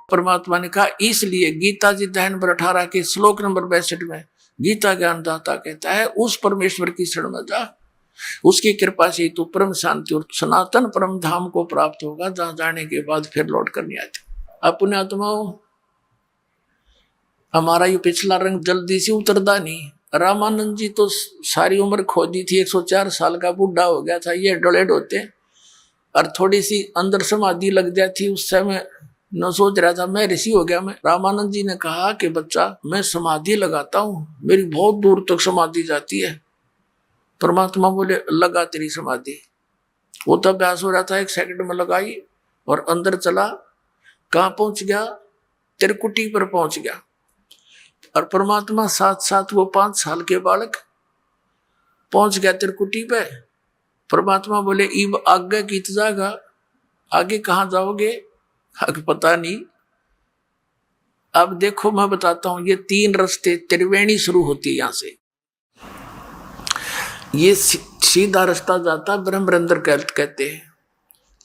परमात्मा ने कहा, इसलिए गीता जी दहन पर 18 के श्लोक नंबर 62 में गीता ज्ञानदाता कहता है, उस परमेश्वर की शरण में जा, उसकी कृपा से तू परम शांति और सनातन परम धाम को प्राप्त होगा, जहां जाने के बाद फिर लौट कर नहीं आती। अपने आत्माओं, हमारा ये पिछला रंग जल्दी से उतरदा नहीं। रामानंद जी तो सारी उम्र खो दी थी, 104 साल का बूढ़ा हो गया था, ये डोलेड होते, और थोड़ी सी अंदर समाधि लग जाती, उस समय न सोच रहा था मैं ऋषि हो गया मैं। रामानंद जी ने कहा कि बच्चा, मैं समाधि लगाता हूं, मेरी बहुत दूर तक समाधि जाती है। परमात्मा बोले, लगा तेरी समाधि। वो तो अभ्यास हो रहा था, 1 सेकंड में लगाई और अंदर चला। कहां पहुंच गया? त्रिकुटी पर पहुंच गया। और परमात्मा साथ साथ वो 5 साल के बालक पहुंच गया त्रिकुटी पे। परमात्मा बोले, इब आगे की जागा, आगे कहां जाओगे? आगे पता नहीं। अब देखो मैं बताता हूं, ये 3 रास्ते, त्रिवेणी शुरू होती है यहां से। ये सीधा रास्ता जाता ब्रह्मरंध्र कहते हैं,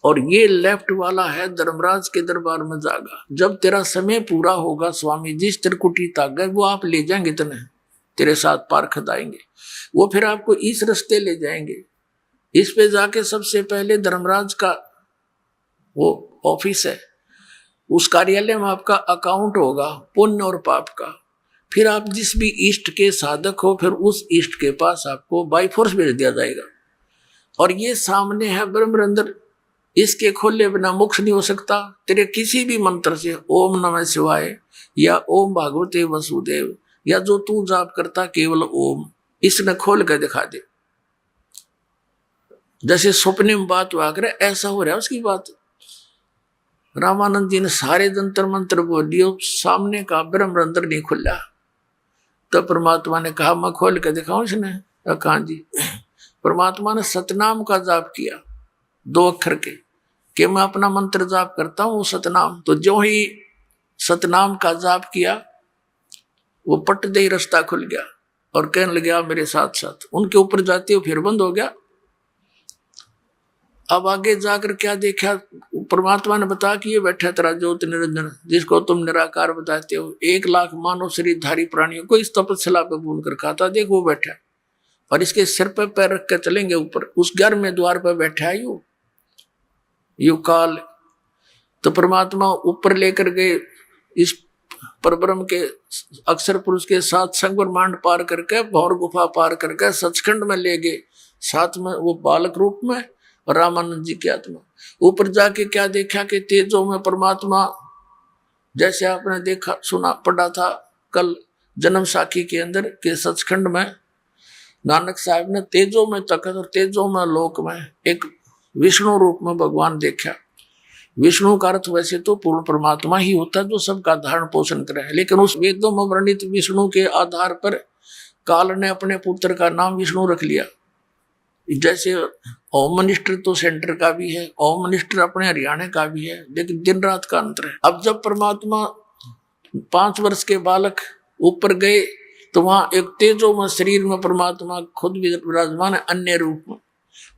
और ये लेफ्ट वाला है धर्मराज के दरबार में जागा। जब तेरा समय पूरा होगा, स्वामी जिस त्रिकुटी तक गए वो आप ले जाएंगे, तेरे साथ पार खदाएंगे। वो फिर आपको इस रास्ते ले जाएंगे। इस पे जाके सबसे पहले धर्मराज का वो ऑफिस है, उस कार्यालय में आपका अकाउंट होगा पुण्य और पाप का। फिर आप जिस भी इष्ट के साधक हो, फिर उस इष्ट के पास आपको बाई फोर्स भेज दिया जाएगा। और ये सामने है ब्रह्मरंध्र, इसके खोले बिना मोक्ष नहीं हो सकता। तेरे किसी भी मंत्र से, ओम नमः शिवाय या ओम भागवते वसुदेव, या जो तू जाप करता केवल ओम, इसने खोल कर दिखा दे। जैसे सपने में बात हुआ करे, ऐसा हो रहा है उसकी बात। रामानंद जी ने सारे जंतर मंत्र बोल दिए, सामने का ब्रह्मरंध्र नहीं खुला। तो परमात्मा ने कहा, मैं खोल के दिखाऊं? इसने कहा जी। परमात्मा ने सतनाम का जाप किया, 2 अक्षर के, कि मैं अपना मंत्र जाप करता हूं सतनाम। तो जो ही सतनाम का जाप किया, वो पट दे रास्ता खुल गया और कहने लगे, मेरे साथ साथ। उनके ऊपर जाते हुए फिर बंद हो गया। अब आगे जाकर क्या देखा? परमात्मा ने बताया कि ये बैठा तेरा ज्योत निरंजन, जिसको तुम निराकार बताते हो, 1 लाख मानव शरीरधारी प्राणियों को इस तपस्या पे भून कर खाता। देख वो बैठा, और इसके सिर पे पैर रख कर चलेंगे ऊपर, उस घर में द्वार पर बैठा है यू काल। तो परमात्मा ऊपर लेकर गए, इस परब्रह्म के अक्षर पुरुष के साथ संग ब्रह्मांड पार करके, भौर गुफा पार करके सचखंड में ले गए, साथ में वो बालक रूप में और रामानंद जी की आत्मा। ऊपर जाके क्या देखा कि तेजों में परमात्मा, जैसे आपने देखा सुना पढ़ा था कल जन्म साखी के अंदर के सचखंड में, नानक साहब ने तेजों में तखत और तेजों में लोक में एक विष्णु रूप में भगवान देखा। विष्णु का अर्थ वैसे तो पूर्ण परमात्मा ही होता है, जो सबका धारण पोषण करे, लेकिन उस वेदों में वर्णित विष्णु के आधार पर काल ने अपने पुत्र का नाम विष्णु रख लिया। जैसे होम मिनिस्टर तो सेंटर का भी है, होम मिनिस्टर अपने हरियाणा का भी है, लेकिन दिन रात का अंतर है। अब जब परमात्मा 5 वर्ष के बालक ऊपर गए, तो वहां एक तेजो में शरीर में परमात्मा खुद भी विराजमान है, अन्य रूप में।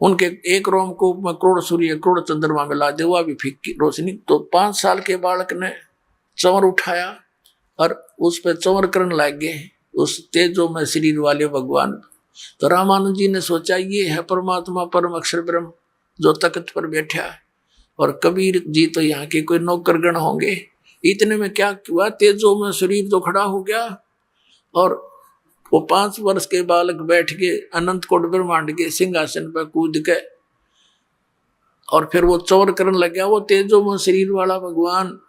उनके एक रोमकूप में करोड़ सूर्य करोड़ चंद्रमा मिला दे, हुआ भी फीकी रोशनी। तो 5 साल के बालक ने चंवर उठाया और उस पर चंवर करने लग गए, उस तेजो में शरीर वाले भगवान। तो रामानंद जी ने सोचा, ये है परमात्मा परम अक्षर ब्रह्म जो तख्त पर बैठा है। और कबीर जी तो यहाँ के कोई नौकरगण होंगे। इतने में क्या हुआ, तेजो में शरीर तो खड़ा हो गया, और वो 5 वर्ष के बालक बैठ के अनंत कोट ब्रह्मांड के सिंहासन पर कूद के, और फिर वो चौर करने लग गया, वो तेजो में शरीर वाला भगवान।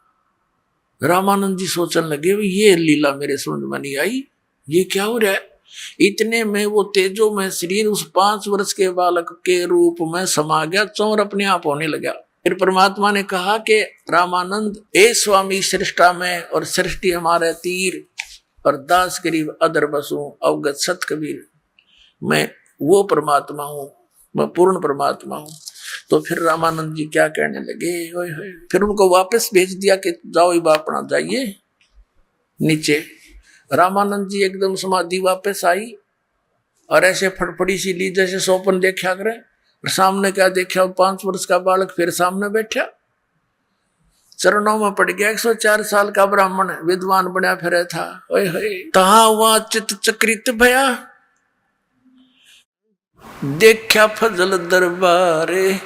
रामानंद जी सोचने लगे, ये लीला मेरे समझ में नहीं आई, ये क्या हो रहा है। इतने में वो तेजो में शरीर उस 5 वर्ष के बालक के रूप में समा गया, चौर अपने आप होने लगा। फिर परमात्मा ने कहा कि रामानंद, ए स्वामी सृष्टा में और सृष्टि हमारे तीर, और दास गरीब अदर बसू अवगत सत कबीर। मैं वो परमात्मा हूँ, मैं पूर्ण परमात्मा हूँ। तो फिर रामानंद जी क्या कहने लगे, होय होय। फिर उनको वापस भेज दिया कि जाओ इब अपना जाइए नीचे। रामानंद जी एकदम समाधि वापस आई, और ऐसे फटफड़ी सी ली जैसे सौपन देखा करे। सामने क्या देखा, 5 वर्ष का बालक फिर सामने बैठा। चरणों में पड़ गया। 104 साल का ब्राह्मण विद्वान बना फिर था। ओए होए तहा वहां चित चक्रित भया, देखा फजल दरबारे।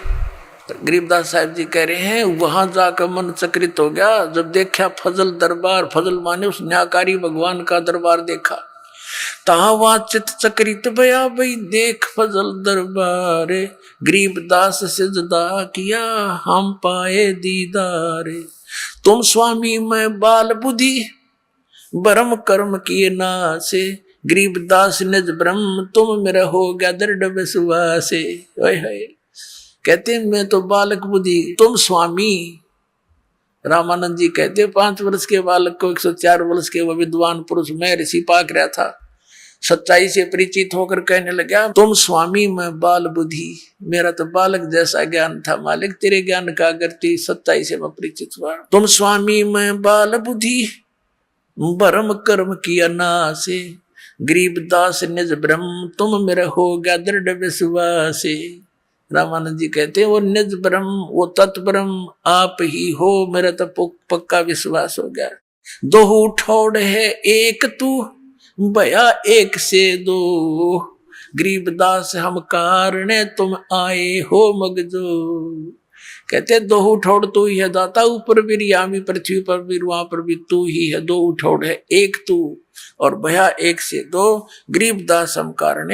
गरीबदास साहब जी कह रहे हैं वहां जाकर मन चक्रित हो गया जब देखा फजल दरबार। फजल माने उस न्याकारी भगवान का दरबार देखा। तहा वहां चित चक्रित भया, भाई देख फजल दरबारे। गरीबदास सिजदा किया, हम पाए दीदारे। तुम स्वामी मैं बाल बुद्धि, ब्रह्म कर्म किए नासे। गरीबदास निज ब्रह्म, तुम मेरा हो गया दृढ़ विश्वासे। कहते मैं तो बालक बुद्धि, तुम स्वामी। रामानंद जी कहते 5 वर्ष के बालक को 104 वर्ष के वो विद्वान पुरुष मैं ऋषि पाक रहा था, सच्चाई से परिचित होकर कहने लगा तुम स्वामी मैं बाल बुद्धि। मेरा तो बालक जैसा ज्ञान था मालिक, तेरे ज्ञान का अगर सच्चाई से मैं परिचित हुआ। तुम स्वामी मैं बाल बुद्धि, ब्रह्म कर्म किया नासे। गरीबदास निज ब्रह्म, तुम मेरा हो गया दृढ़ विश्वासे। रामानंद जी कहते हैं वो निज ब्रह्म, वो तत्व ब्रह्म आप ही हो, मेरा तो पक्का विश्वास हो गया। दो ठोड़ है एक तू, भया एक से दो। गरीबदास हम कारण तुम आए हो मगजो। कहते दो उठौड़ तू ही है दाता, ऊपर भी रियामी पृथ्वी पर भी वहां पर भी तू ही है। दो उठौड़ है एक तू, और भया एक से दो। गरीबदास हम कारण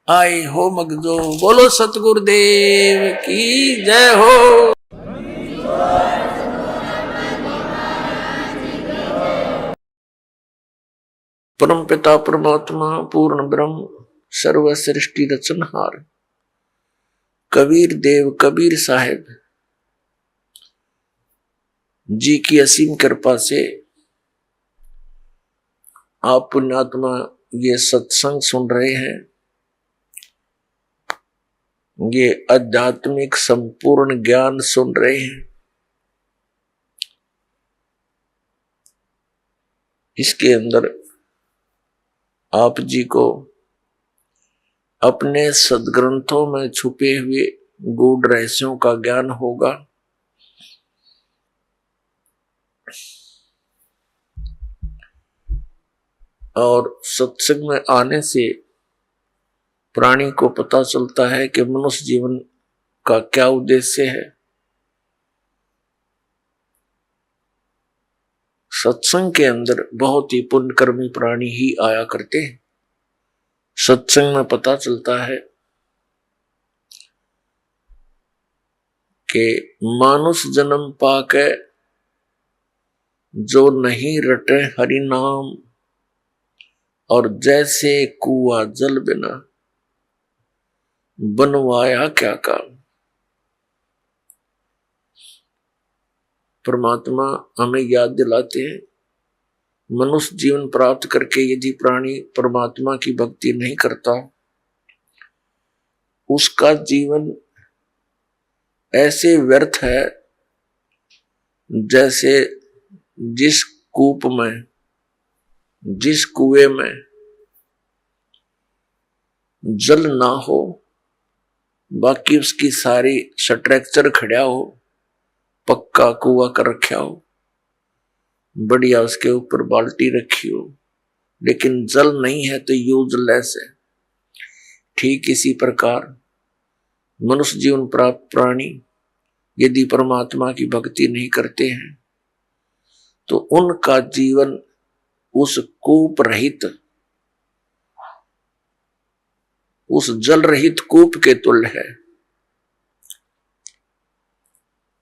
आए हो मगजो। बोलो सतगुरुदेव की जय हो। परम पिता परमात्मा पूर्ण ब्रह्म सर्व सृष्टि रचनहार कबीर देव कबीर साहेब जी की असीम कृपा से आप पुण्यात्मा ये सत्संग सुन रहे हैं। ये आध्यात्मिक संपूर्ण ज्ञान सुन रहे हैं। इसके अंदर आप जी को अपने सदग्रंथों में छुपे हुए गूढ़ रहस्यों का ज्ञान होगा। और सत्संग में आने से प्राणी को पता चलता है कि मनुष्य जीवन का क्या उद्देश्य है। सत्संग के अंदर बहुत ही पुण्यकर्मी प्राणी ही आया करते हैं। सत्संग में पता चलता है कि मानुष जन्म पाके जो नहीं रटे हरि नाम, और जैसे कुआ जल बिना बनवाया क्या काम। परमात्मा हमें याद दिलाते हैं मनुष्य जीवन प्राप्त करके यदि प्राणी परमात्मा की भक्ति नहीं करता, उसका जीवन ऐसे व्यर्थ है जैसे जिस कूप में, जिस कुएं में जल ना हो, बाकी उसकी सारी स्ट्रक्चर खड़ा हो, पक्का कुआ कर रखा हो, बढ़िया उसके ऊपर बाल्टी रखी हो, लेकिन जल नहीं है तो यूजलेस है। ठीक इसी प्रकार मनुष्य जीवन प्राप्त प्राणी यदि परमात्मा की भक्ति नहीं करते हैं तो उनका जीवन उस कूप रहित, उस जल रहित कूप के तुल्य है।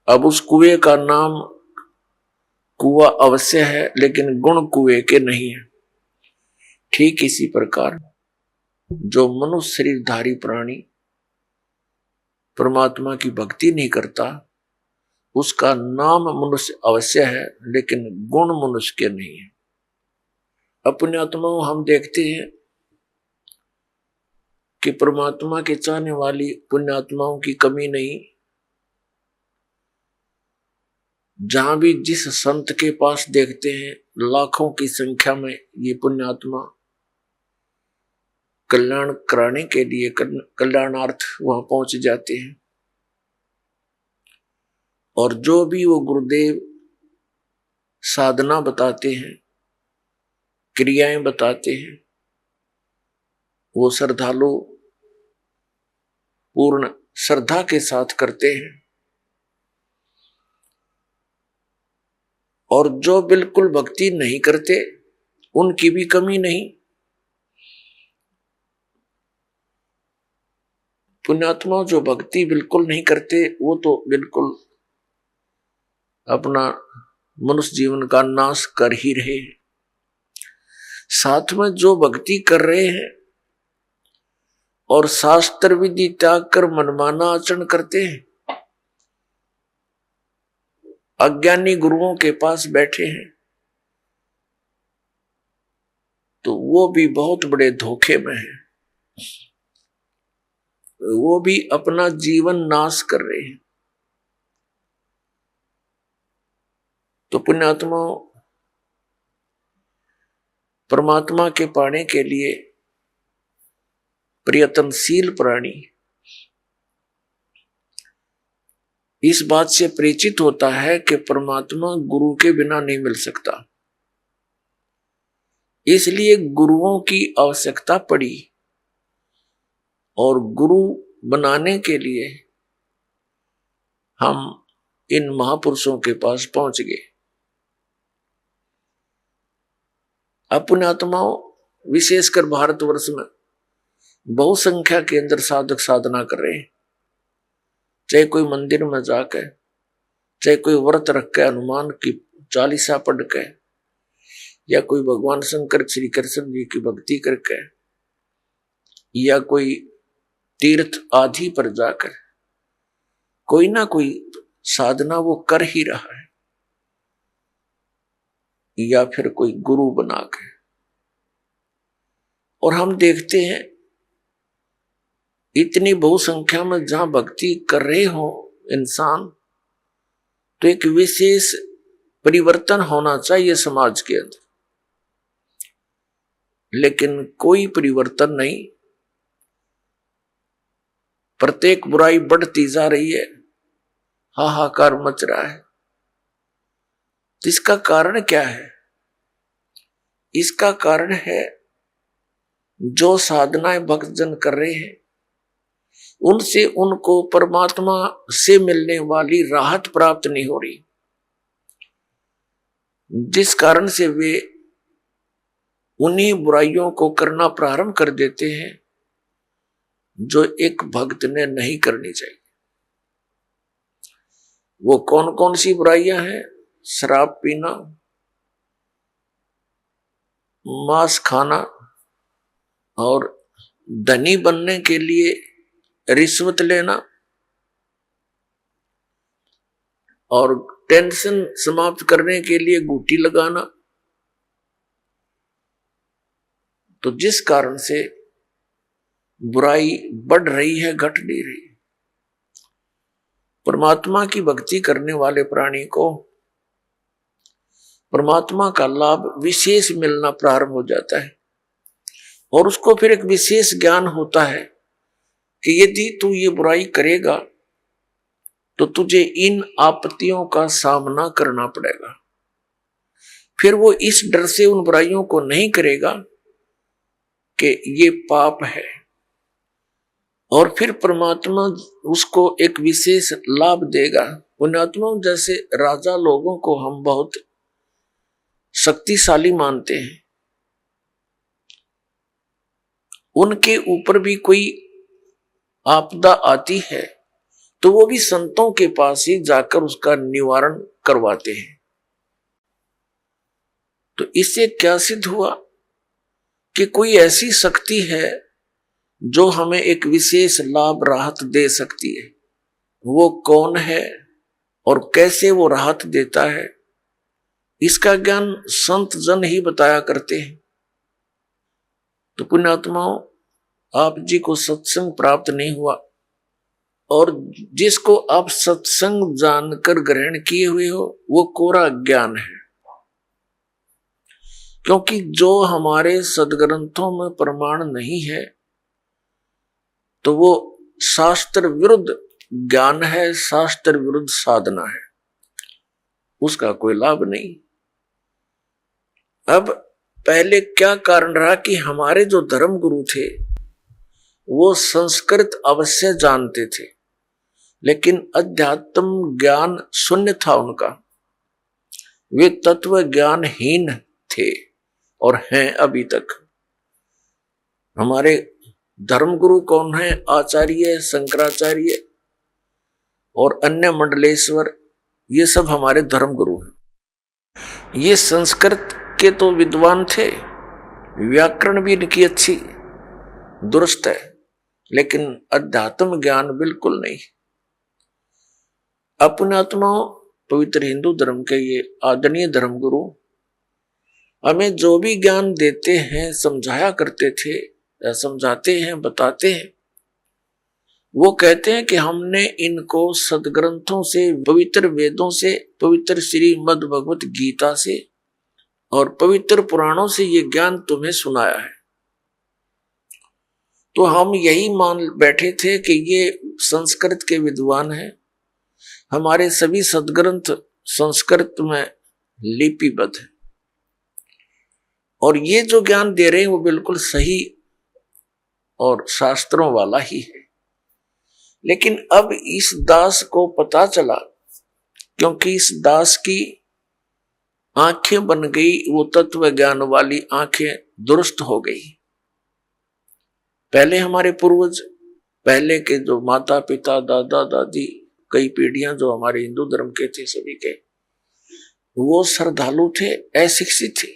अब उस कुएं का नाम कुआ अवश्य है, लेकिन गुण कुएं के नहीं है। ठीक इसी प्रकार जो मनुष्य शरीरधारी प्राणी परमात्मा की भक्ति नहीं करता, उसका नाम मनुष्य अवश्य है, लेकिन गुण मनुष्य के नहीं है। अपने आत्मा हम देखते हैं कि परमात्मा के चाहने वाली पुण्यात्माओं की कमी नहीं। जहां भी जिस संत के पास देखते हैं लाखों की संख्या में ये पुण्यात्मा कल्याण कराने के लिए, कल्याणार्थ वहां पहुंच जाते हैं। और जो भी वो गुरुदेव साधना बताते हैं, क्रियाएं बताते हैं, वो श्रद्धालु पूर्ण श्रद्धा के साथ करते हैं। और जो बिल्कुल भक्ति नहीं करते उनकी भी कमी नहीं। पुण्यात्मा जो भक्ति बिल्कुल नहीं करते वो तो बिल्कुल अपना मनुष्य जीवन का नाश कर ही रहे हैं। साथ में जो भक्ति कर रहे हैं और शास्त्र विधि त्याग कर मनमाना आचरण करते हैं, अज्ञानी गुरुओं के पास बैठे हैं, तो वो भी बहुत बड़े धोखे में है। वो भी अपना जीवन नाश कर रहे हैं। तो पुण्यात्मा परमात्मा के पाने के लिए प्रयत्नशील प्राणी इस बात से परिचित होता है कि परमात्मा गुरु के बिना नहीं मिल सकता, इसलिए गुरुओं की आवश्यकता पड़ी और गुरु बनाने के लिए हम इन महापुरुषों के पास पहुंच गए। अब पुण्यात्माओं विशेषकर भारतवर्ष में बहुसंख्या के अंदर साधक साधना कर रहे हैं, चाहे कोई मंदिर में जाकर, चाहे कोई व्रत रख के हनुमान की चालीसा पढ़ के, या कोई भगवान शंकर श्री कृष्ण जी की भक्ति करके, या कोई तीर्थ आदि पर जाकर कोई ना कोई साधना वो कर ही रहा है, या फिर कोई गुरु बना के। और हम देखते हैं इतनी बहुसंख्या में जहां भक्ति कर रहे हो इंसान, तो एक विशेष परिवर्तन होना चाहिए समाज के अंदर, लेकिन कोई परिवर्तन नहीं। प्रत्येक बुराई बढ़ती जा रही है, हाहाकार मच रहा है। तो इसका कारण क्या है? इसका कारण है जो साधनाएं भक्तजन कर रहे हैं उनसे उनको परमात्मा से मिलने वाली राहत प्राप्त नहीं हो रही, जिस कारण से वे उन्हीं बुराइयों को करना प्रारंभ कर देते हैं जो एक भक्त ने नहीं करनी चाहिए। वो कौन कौन सी बुराइयां हैं? शराब पीना, मांस खाना, और धनी बनने के लिए रिश्वत लेना, और टेंशन समाप्त करने के लिए गुटी लगाना। तो जिस कारण से बुराई बढ़ रही है, घट नहीं रही। परमात्मा की भक्ति करने वाले प्राणी को परमात्मा का लाभ विशेष मिलना प्रारंभ हो जाता है, और उसको फिर एक विशेष ज्ञान होता है कि यदि तू ये बुराई करेगा तो तुझे इन आपत्तियों का सामना करना पड़ेगा। फिर वो इस डर से उन बुराइयों को नहीं करेगा कि ये पाप है, और फिर परमात्मा उसको एक विशेष लाभ देगा। पुण्यात्मा जैसे राजा लोगों को हम बहुत शक्तिशाली मानते हैं, उनके ऊपर भी कोई आपदा आती है तो वो भी संतों के पास ही जाकर उसका निवारण करवाते हैं। तो इससे क्या सिद्ध हुआ कि कोई ऐसी शक्ति है जो हमें एक विशेष लाभ राहत दे सकती है। वो कौन है और कैसे वो राहत देता है, इसका ज्ञान संत जन ही बताया करते हैं। तो पुण्यात्माओं, आप जी को सत्संग प्राप्त नहीं हुआ, और जिसको आप सत्संग जानकर ग्रहण किए हुए हो वो कोरा ज्ञान है। क्योंकि जो हमारे सदग्रंथों में प्रमाण नहीं है तो वो शास्त्र विरुद्ध ज्ञान है, शास्त्र विरुद्ध साधना है, उसका कोई लाभ नहीं। अब पहले क्या कारण रहा कि हमारे जो धर्म गुरु थे वो संस्कृत अवश्य जानते थे, लेकिन अध्यात्म ज्ञान शून्य था उनका। वे तत्व ज्ञानहीन थे और हैं अभी तक। हमारे धर्मगुरु कौन है? आचार्य, शंकराचार्य और अन्य मंडलेश्वर, ये सब हमारे धर्मगुरु हैं। ये संस्कृत के तो विद्वान थे, व्याकरण भी इनकी अच्छी दुरुस्त है, लेकिन अध्यात्म ज्ञान बिल्कुल नहीं। अपने आत्मा पवित्र हिंदू धर्म के ये आदरणीय धर्मगुरु हमें जो भी ज्ञान देते हैं, समझाया करते थे, समझाते हैं, बताते हैं, वो कहते हैं कि हमने इनको सदग्रंथों से, पवित्र वेदों से, पवित्र श्रीमद् भगवत गीता से और पवित्र पुराणों से ये ज्ञान तुम्हें सुनाया है। तो हम यही मान बैठे थे कि ये संस्कृत के विद्वान हैं, हमारे सभी सदग्रंथ संस्कृत में लिपिबद्ध है और ये जो ज्ञान दे रहे हैं वो बिल्कुल सही और शास्त्रों वाला ही है। लेकिन अब इस दास को पता चला, क्योंकि इस दास की आंखें बन गई, वो तत्व ज्ञान वाली आंखें दुरुस्त हो गई। पहले हमारे पूर्वज, पहले के जो माता पिता, दादा दादी, कई पीढ़ियां जो हमारे हिंदू धर्म के थे सभी के, वो श्रद्धालु थे, अशिक्षित थे,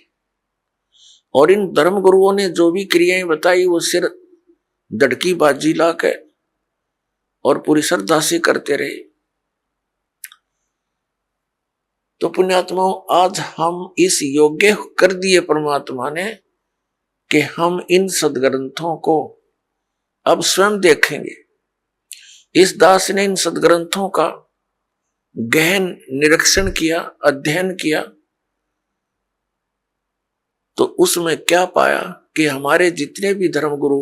और इन धर्म गुरुओं ने जो भी क्रियाएं बताई वो सिर दड़की बाजी ला के और पूरी श्रद्धा से करते रहे। तो पुण्यात्माओं, आज हम इस योग्य कर दिए परमात्मा ने कि हम इन सदग्रंथों को अब स्वयं देखेंगे। इस दास ने इन सदग्रंथों का गहन निरीक्षण किया, अध्ययन किया, तो उसमें क्या पाया कि हमारे जितने भी धर्मगुरु,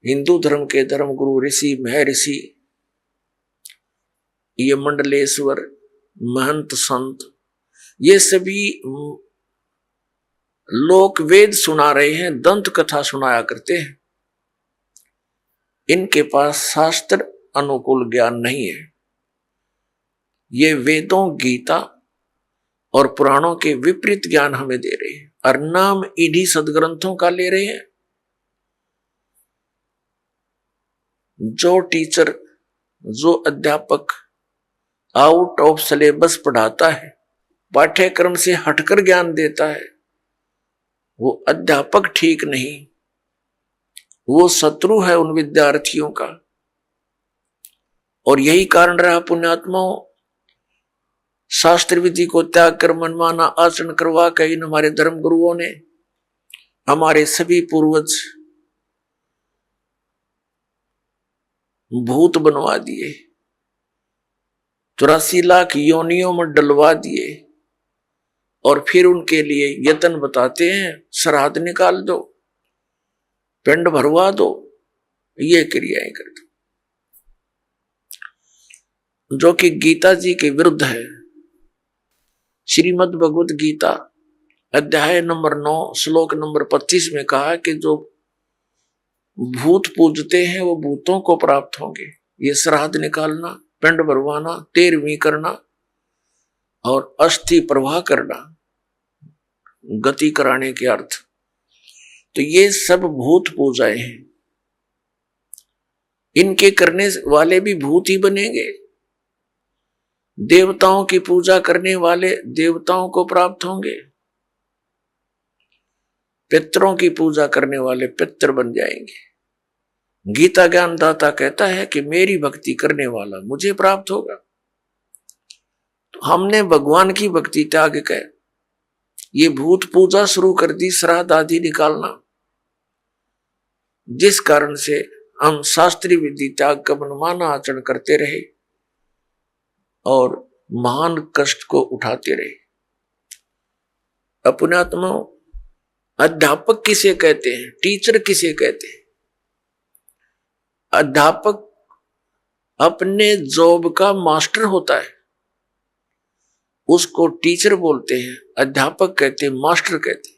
हिंदू धर्म के धर्मगुरु, ऋषि, महर्षि, ये मंडलेश्वर, महंत, संत, ये सभी लोक वेद सुना रहे हैं, दंत कथा सुनाया करते हैं। इनके पास शास्त्र अनुकूल ज्ञान नहीं है। ये वेदों, गीता और पुराणों के विपरीत ज्ञान हमें दे रहे हैं और नाम इन्हीं सदग्रंथों का ले रहे हैं। जो टीचर, जो अध्यापक आउट ऑफ सिलेबस पढ़ाता है, पाठ्यक्रम से हटकर ज्ञान देता है, वो अध्यापक ठीक नहीं, वो शत्रु है उन विद्यार्थियों का। और यही कारण रहा पुण्यात्माओं, शास्त्र विधि को त्याग कर मनमाना आचरण करवा कर इन हमारे धर्म गुरुओं ने हमारे सभी पूर्वज भूत बनवा दिए, 84 लाख योनियों में डलवा दिए, और फिर उनके लिए यत्न बताते हैं, श्राद्ध निकाल दो, पिंड भरवा दो, ये क्रियाएं कर दो, जो कि गीता जी के विरुद्ध है। श्रीमद् भगवत गीता अध्याय नंबर 9 श्लोक नंबर 25 में कहा कि जो भूत पूजते हैं वो भूतों को प्राप्त होंगे। ये श्राद्ध निकालना, पिंड भरवाना, 13वीं करना और अस्थि प्रवाह करना, गति कराने के अर्थ, तो ये सब भूत पूजाएं हैं। इनके करने वाले भी भूत ही बनेंगे। देवताओं की पूजा करने वाले देवताओं को प्राप्त होंगे, पितरों की पूजा करने वाले पितर बन जाएंगे। गीता ज्ञानदाता कहता है कि मेरी भक्ति करने वाला मुझे प्राप्त होगा। तो हमने भगवान की भक्ति त्याग कर ये भूत पूजा शुरू कर दी, श्राद्ध आदि निकालना, जिस कारण से हम शास्त्रीय विधि त्याग का मनमाना आचरण करते रहे और महान कष्ट को उठाते रहे। अपनात्मा, अध्यापक किसे कहते हैं? टीचर किसे कहते हैं? अध्यापक अपने जॉब का मास्टर होता है, उसको टीचर बोलते हैं, अध्यापक कहते हैं, मास्टर कहते हैं।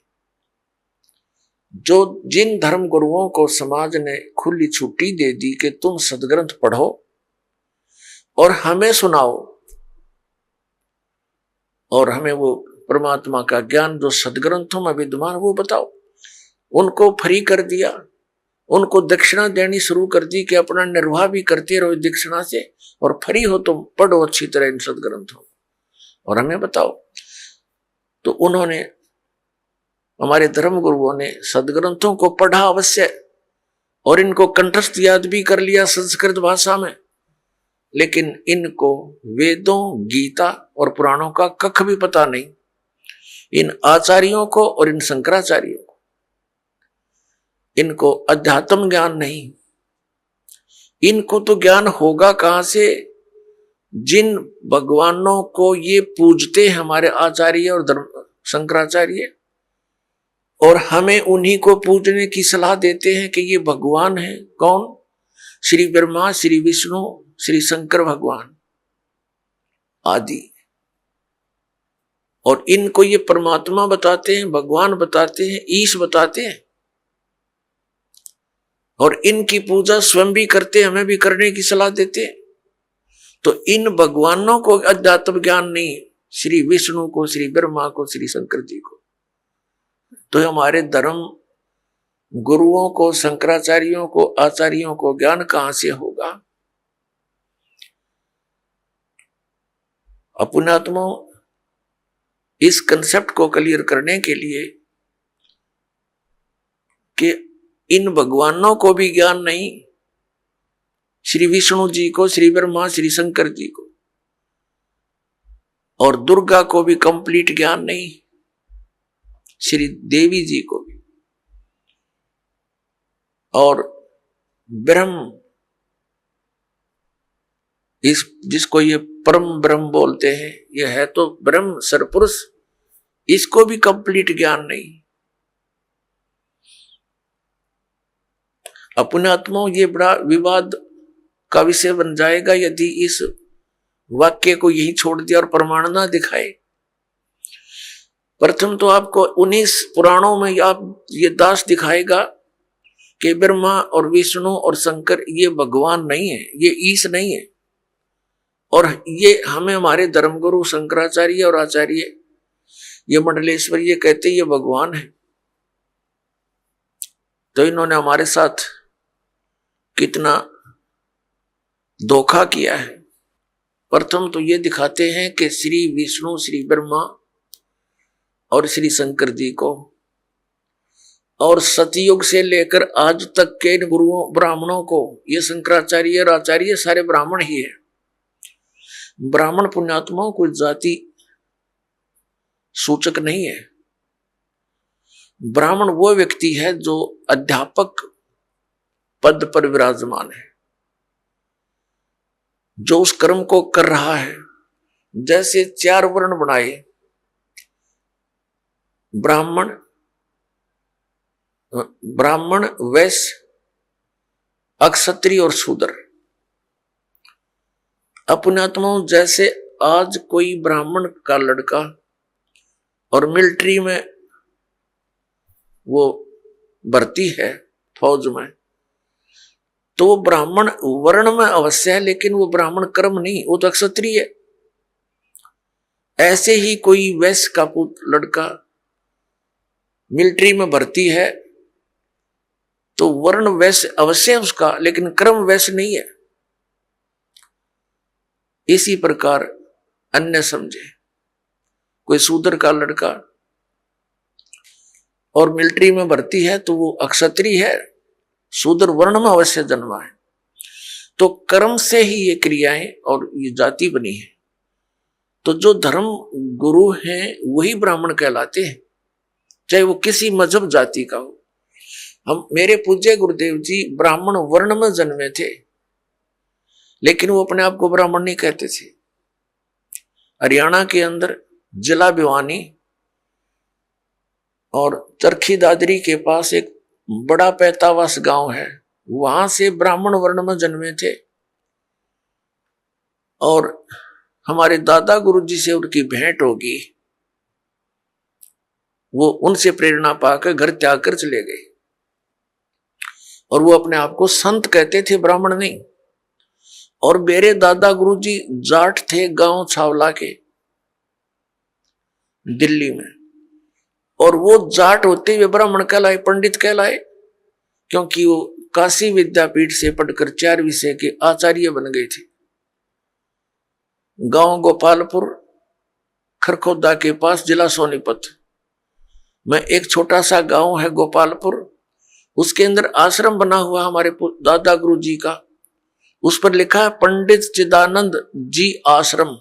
जो जिन धर्म गुरुओं को समाज ने खुली छुट्टी दे दी कि तुम सदग्रंथ पढ़ो और हमें सुनाओ और हमें वो परमात्मा का ज्ञान जो सदग्रंथों में विद्यमान वो बताओ, उनको फ्री कर दिया, उनको दक्षिणा देनी शुरू कर दी कि अपना निर्वाह भी करते रहो दक्षिणा से और फ्री हो तुम पढ़ो अच्छी तरह इन सदग्रंथों और हमें बताओ। तो उन्होंने, हमारे धर्म गुरुओं ने सदग्रंथों को पढ़ा अवश्य और इनको कंठस्थ याद भी कर लिया संस्कृत भाषा में, लेकिन इनको वेदों, गीता और पुराणों का कख भी पता नहीं, इन आचार्यों को और इन शंकराचार्यों को। इनको अध्यात्म ज्ञान नहीं। इनको तो ज्ञान होगा कहां से? जिन भगवानों को ये पूजते हमारे आचार्य और धर्म शंकराचार्य, और हमें उन्हीं को पूजने की सलाह देते हैं कि ये भगवान है। कौन? श्री ब्रह्मा, श्री विष्णु, श्री शंकर भगवान आदि। और इनको ये परमात्मा बताते हैं, भगवान बताते हैं, ईश बताते हैं और इनकी पूजा स्वयं भी करते, हमें भी करने की सलाह देते हैं। तो इन भगवानों को अध्यात्म ज्ञान नहीं, श्री विष्णु को, श्री ब्रह्मा को, श्री शंकर जी को। तो हमारे धर्म गुरुओं को, शंकराचार्यों को, आचार्यों को ज्ञान कहां से होगा? अपनात्मा इस कंसेप्ट को क्लियर करने के लिए कि इन भगवानों को भी ज्ञान नहीं, श्री विष्णु जी को, श्री ब्रह्मा, श्री शंकर जी को, और दुर्गा को भी कंप्लीट ज्ञान नहीं, श्री देवी जी को भी, और ब्रह्म, इस जिसको ये परम ब्रह्म बोलते हैं, ये है तो ब्रह्म सरपुरुष, इसको भी कंप्लीट ज्ञान नहीं। अपने आत्मा ये बड़ा विवाद का विषय बन जाएगा यदि इस वाक्य को यही छोड़ दिया और प्रमाण ना दिखाए। प्रथम तो आपको 19 पुराणों में आप ये दास दिखाएगा कि ब्रह्मा और विष्णु और शंकर ये भगवान नहीं है, ये ईश नहीं है, और ये हमें हमारे धर्मगुरु शंकराचार्य और आचार्य ये मंडलेश्वर ये कहते ये भगवान है। तो इन्होंने हमारे साथ कितना धोखा किया है। प्रथम तो ये दिखाते हैं कि श्री विष्णु, श्री ब्रह्मा और श्री शंकर जी को, और सतयुग से लेकर आज तक के इन गुरुओं ब्राह्मणों को, ये शंकराचार्य और आचार्य सारे ब्राह्मण ही है। ब्राह्मण पुण्यात्माओं को जाति सूचक नहीं है। ब्राह्मण वो व्यक्ति है जो अध्यापक पद पर विराजमान है, जो उस कर्म को कर रहा है। जैसे 4 वर्ण बनाए, ब्राह्मण, वैश्य, अक्षत्रिय और शूद्र। अपने आत्माओं, जैसे आज कोई ब्राह्मण का लड़का और मिलिट्री में वो भर्ती है फौज में, तो वो ब्राह्मण वर्ण में अवश्य है, लेकिन वो ब्राह्मण कर्म नहीं, वो तो क्षत्रिय है। ऐसे ही कोई वैश्य का लड़का मिलिट्री में भर्ती है तो वर्ण वैश्य अवश्य है उसका, लेकिन कर्म वैश्य नहीं है। इसी प्रकार अन्य समझे, कोई शूद्र का लड़का और मिलिट्री में भर्ती है तो वो अक्षत्रिय है, शूद्र वर्ण में अवश्य जन्मा है। तो कर्म से ही ये क्रियाएं और ये जाति बनी है। तो जो धर्म गुरु हैं वही ब्राह्मण कहलाते हैं, चाहे वो किसी मजहब जाति का हो। मेरे पूज्य गुरुदेव जी ब्राह्मण वर्ण में जन्मे थे, लेकिन वो अपने आप को ब्राह्मण नहीं कहते थे। हरियाणा के अंदर जिला भिवानी और चरखी दादरी के पास एक बड़ा पैतावास गांव है, वहां से ब्राह्मण वर्ण में जन्मे थे। और हमारे दादा गुरुजी से उनकी भेंट होगी, वो उनसे प्रेरणा पाकर घर त्याग कर चले गए। और वो अपने आप को संत कहते थे, ब्राह्मण नहीं। और मेरे दादा गुरुजी जाट थे, गांव छावला के दिल्ली में। और वो जाट होते हुए ब्राह्मण कहलाए, पंडित कहलाए, क्योंकि वो काशी विद्यापीठ से पढ़कर 4 विषय के आचार्य बन गए थे। गांव गोपालपुर, खरखोदा के पास, जिला सोनीपत में एक छोटा सा गांव है गोपालपुर। उसके अंदर आश्रम बना हुआ हमारे दादा गुरु जी का। उस पर लिखा है पंडित चिदानंद जी आश्रम।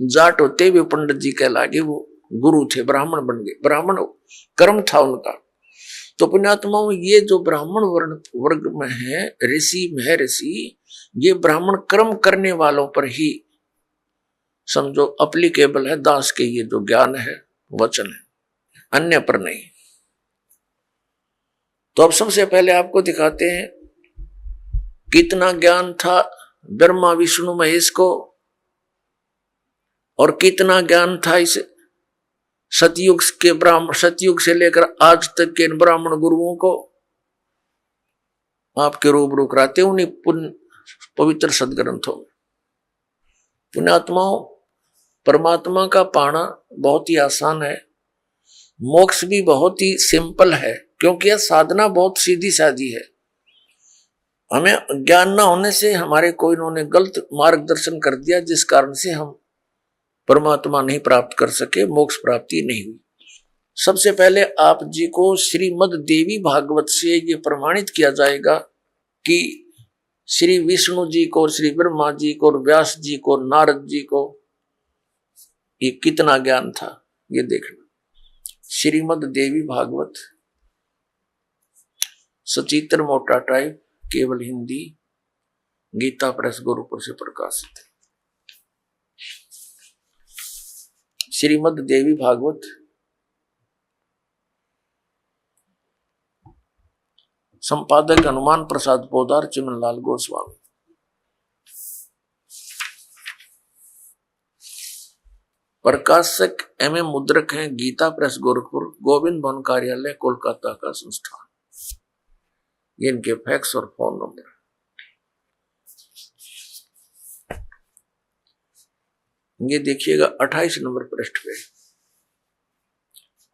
जाट होते हुए पंडित जी कहलागे, वो गुरु थे, ब्राह्मण बन गए। ब्राह्मण कर्म था उनका। तो पुण्यात्माओं, ये जो ब्राह्मण वर्ण वर्ग में है, ऋषि महर्षि, ये ब्राह्मण कर्म करने वालों पर ही समझो अप्लीकेबल है। दास के ये जो ज्ञान है, वचन है, अन्य पर नहीं। तो अब सबसे पहले आपको दिखाते हैं कितना ज्ञान था ब्रह्मा विष्णु महेश को, और कितना ज्ञान था इस सतयुग के ब्राह्मण, सतयुग से लेकर आज तक के ब्राह्मण गुरुओं को। आपके रूबरू कराते उन्हीं पवित्र सदग्रंथों में। पुण्यात्माओं, परमात्मा का पाना बहुत ही आसान है, मोक्ष भी बहुत ही सिंपल है, क्योंकि यह साधना बहुत सीधी सादी है। हमें ज्ञान ना होने से हमारे कोई इन्होंने गलत मार्गदर्शन कर दिया, जिस कारण से हम परमात्मा नहीं प्राप्त कर सके, मोक्ष प्राप्ति नहीं हुई। सबसे पहले आप जी को श्रीमद् देवी भागवत से ये प्रमाणित किया जाएगा कि श्री विष्णु जी को, श्री ब्रह्मा जी को, व्यास जी को, नारद जी को ये कितना ज्ञान था, ये देखना। श्रीमद् देवी भागवत, सचित्र मोटा टाइप, केवल हिंदी, गीता प्रेस गोरखपुर से प्रकाशित है। श्रीमद् देवी भागवत, संपादक हनुमान प्रसाद पोदार, चिमनलाल गोस्वामी। प्रकाशक एवं मुद्रक हैं गीता प्रेस गोरखपुर, गोविंद भवन कार्यालय कोलकाता का संस्थान। ये इनके फैक्स और फोन नंबर। ये देखिएगा 28 नंबर पृष्ठ पे,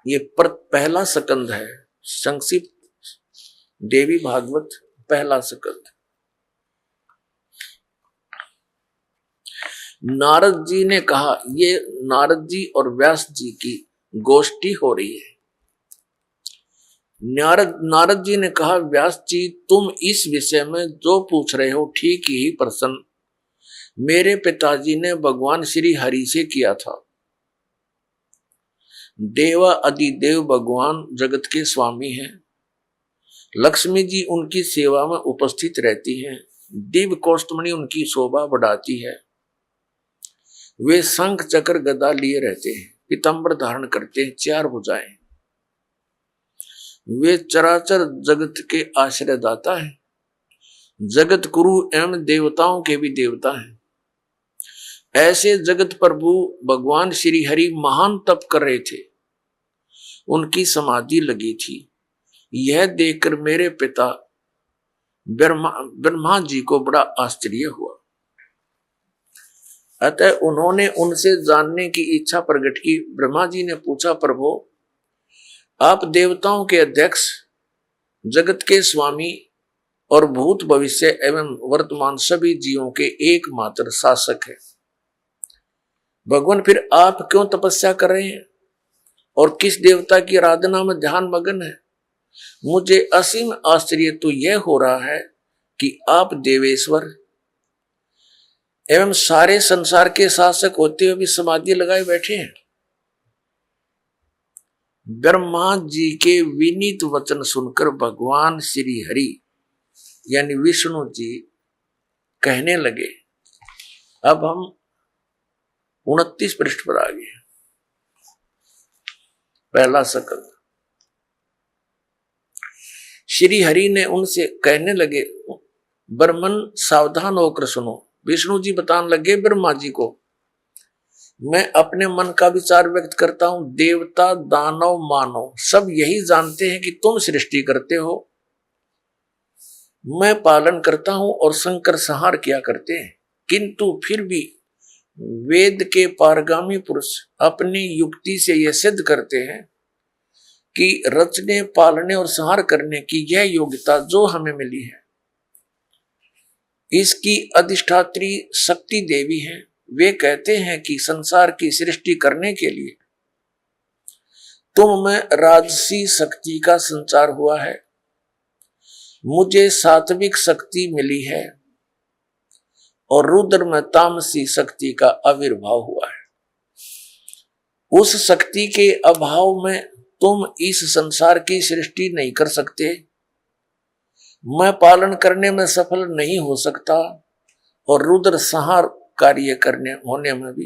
ये पहला स्कंद है, संक्षिप्त देवी भागवत पहला स्कंद। नारद जी ने कहा, ये नारद जी और व्यास जी की गोष्ठी हो रही है। नारद जी ने कहा, व्यास जी तुम इस विषय में जो पूछ रहे हो ठीक ही प्रश्न मेरे पिताजी ने भगवान श्री हरि से किया था। देवा अधिदेव भगवान जगत के स्वामी हैं। लक्ष्मी जी उनकी सेवा में उपस्थित रहती हैं। दिव्य कौस्तुमणि उनकी शोभा बढ़ाती है। वे शंख चक्र गदा लिए रहते हैं, पीतांबर धारण करते हैं, 4 भुजाएं। वे चराचर जगत के आश्रयदाता हैं, जगत गुरु एवं देवताओं के भी देवता हैं। ऐसे जगत प्रभु भगवान श्री हरि महान तप कर रहे थे, उनकी समाधि लगी थी। यह देखकर मेरे पिता ब्रह्मा जी को बड़ा आश्चर्य हुआ। अतः उन्होंने उनसे जानने की इच्छा प्रकट की। ब्रह्मा जी ने पूछा, प्रभु आप देवताओं के अध्यक्ष, जगत के स्वामी और भूत भविष्य एवं वर्तमान सभी जीवों के एकमात्र शासक हैं। भगवान फिर आप क्यों तपस्या कर रहे हैं और किस देवता की आराधना में ध्यान मगन है? मुझे असीम आश्चर्य तो यह हो रहा है कि आप देवेश्वर एवं सारे संसार के शासक होते हुए भी समाधि लगाए बैठे हैं। ब्रह्मा जी के विनीत वचन सुनकर भगवान श्री हरि यानी विष्णु जी कहने लगे। अब हम 29 पृष्ठ पर आ गए, पहला स्कंद। श्री हरि ने उनसे कहने लगे, ब्रह्मन सावधान होकर सुनो, विष्णु जी बताने लगे ब्रह्मा जी को, मैं अपने मन का विचार व्यक्त करता हूं, देवता दानव मानव सब यही जानते हैं कि तुम सृष्टि करते हो, मैं पालन करता हूं और शंकर संहार किया करते हैं। किंतु फिर भी वेद के पारगामी पुरुष अपनी युक्ति से यह सिद्ध करते हैं कि रचने पालने और संहार करने की यह योग्यता जो हमें मिली है, इसकी अधिष्ठात्री शक्ति देवी है। वे कहते हैं कि संसार की सृष्टि करने के लिए तुम में राजसी शक्ति का संचार हुआ है, मुझे सात्विक शक्ति मिली है और रुद्र में तामसी शक्ति का आविर्भाव हुआ है। उस शक्ति के अभाव में तुम इस संसार की सृष्टि नहीं कर सकते, मैं पालन करने में सफल नहीं हो सकता और रुद्र संहार कार्य करने होने में भी,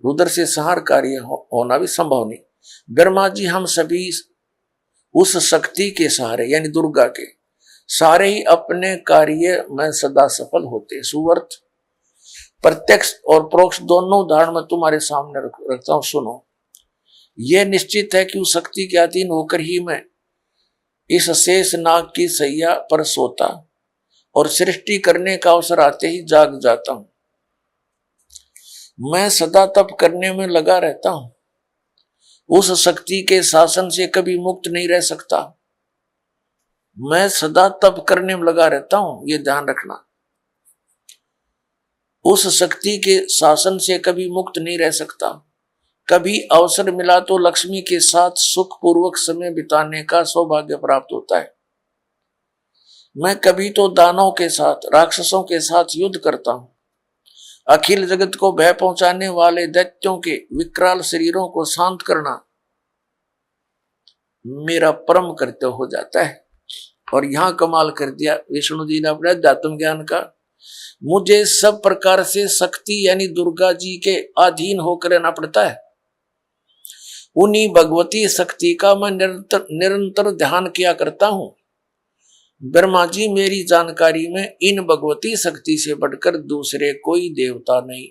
रुद्र से संहार कार्य होना भी संभव नहीं। ब्रह्मा जी हम सभी उस शक्ति के सहारे यानी दुर्गा के सारे ही अपने कार्य में सदा सफल होते। सुवर्त प्रत्यक्ष और परोक्ष दोनों उदाहरण में तुम्हारे सामने रखता हूं, सुनो। यह निश्चित है कि उस शक्ति के अधीन होकर ही मैं इस शेष नाग की सैया पर सोता और सृष्टि करने का अवसर आते ही जाग जाता हूं। मैं सदा तप करने में लगा रहता हूं, उस शक्ति के शासन से कभी मुक्त नहीं रह सकता। मैं सदा तप करने में लगा रहता हूं, ये ध्यान रखना। उस शक्ति के शासन से कभी मुक्त नहीं रह सकता। कभी अवसर मिला तो लक्ष्मी के साथ सुख पूर्वक समय बिताने का सौभाग्य प्राप्त होता है। मैं कभी तो दानवों के साथ राक्षसों के साथ युद्ध करता हूं। अखिल जगत को भय पहुंचाने वाले दैत्यों के विकराल शरीरों को शांत करना मेरा परम कर्तव्य हो जाता है। और यहां कमाल कर दिया विष्णु जी ने अपने अध्यात्म ज्ञान का। मुझे सब प्रकार से शक्ति यानी दुर्गा जी के अधीन होकर रहना पड़ता है। उन्हीं भगवती शक्ति का मैं निरंतर ध्यान किया करता हूं। ब्रह्मा जी मेरी जानकारी में इन भगवती शक्ति से बढ़कर दूसरे कोई देवता नहीं।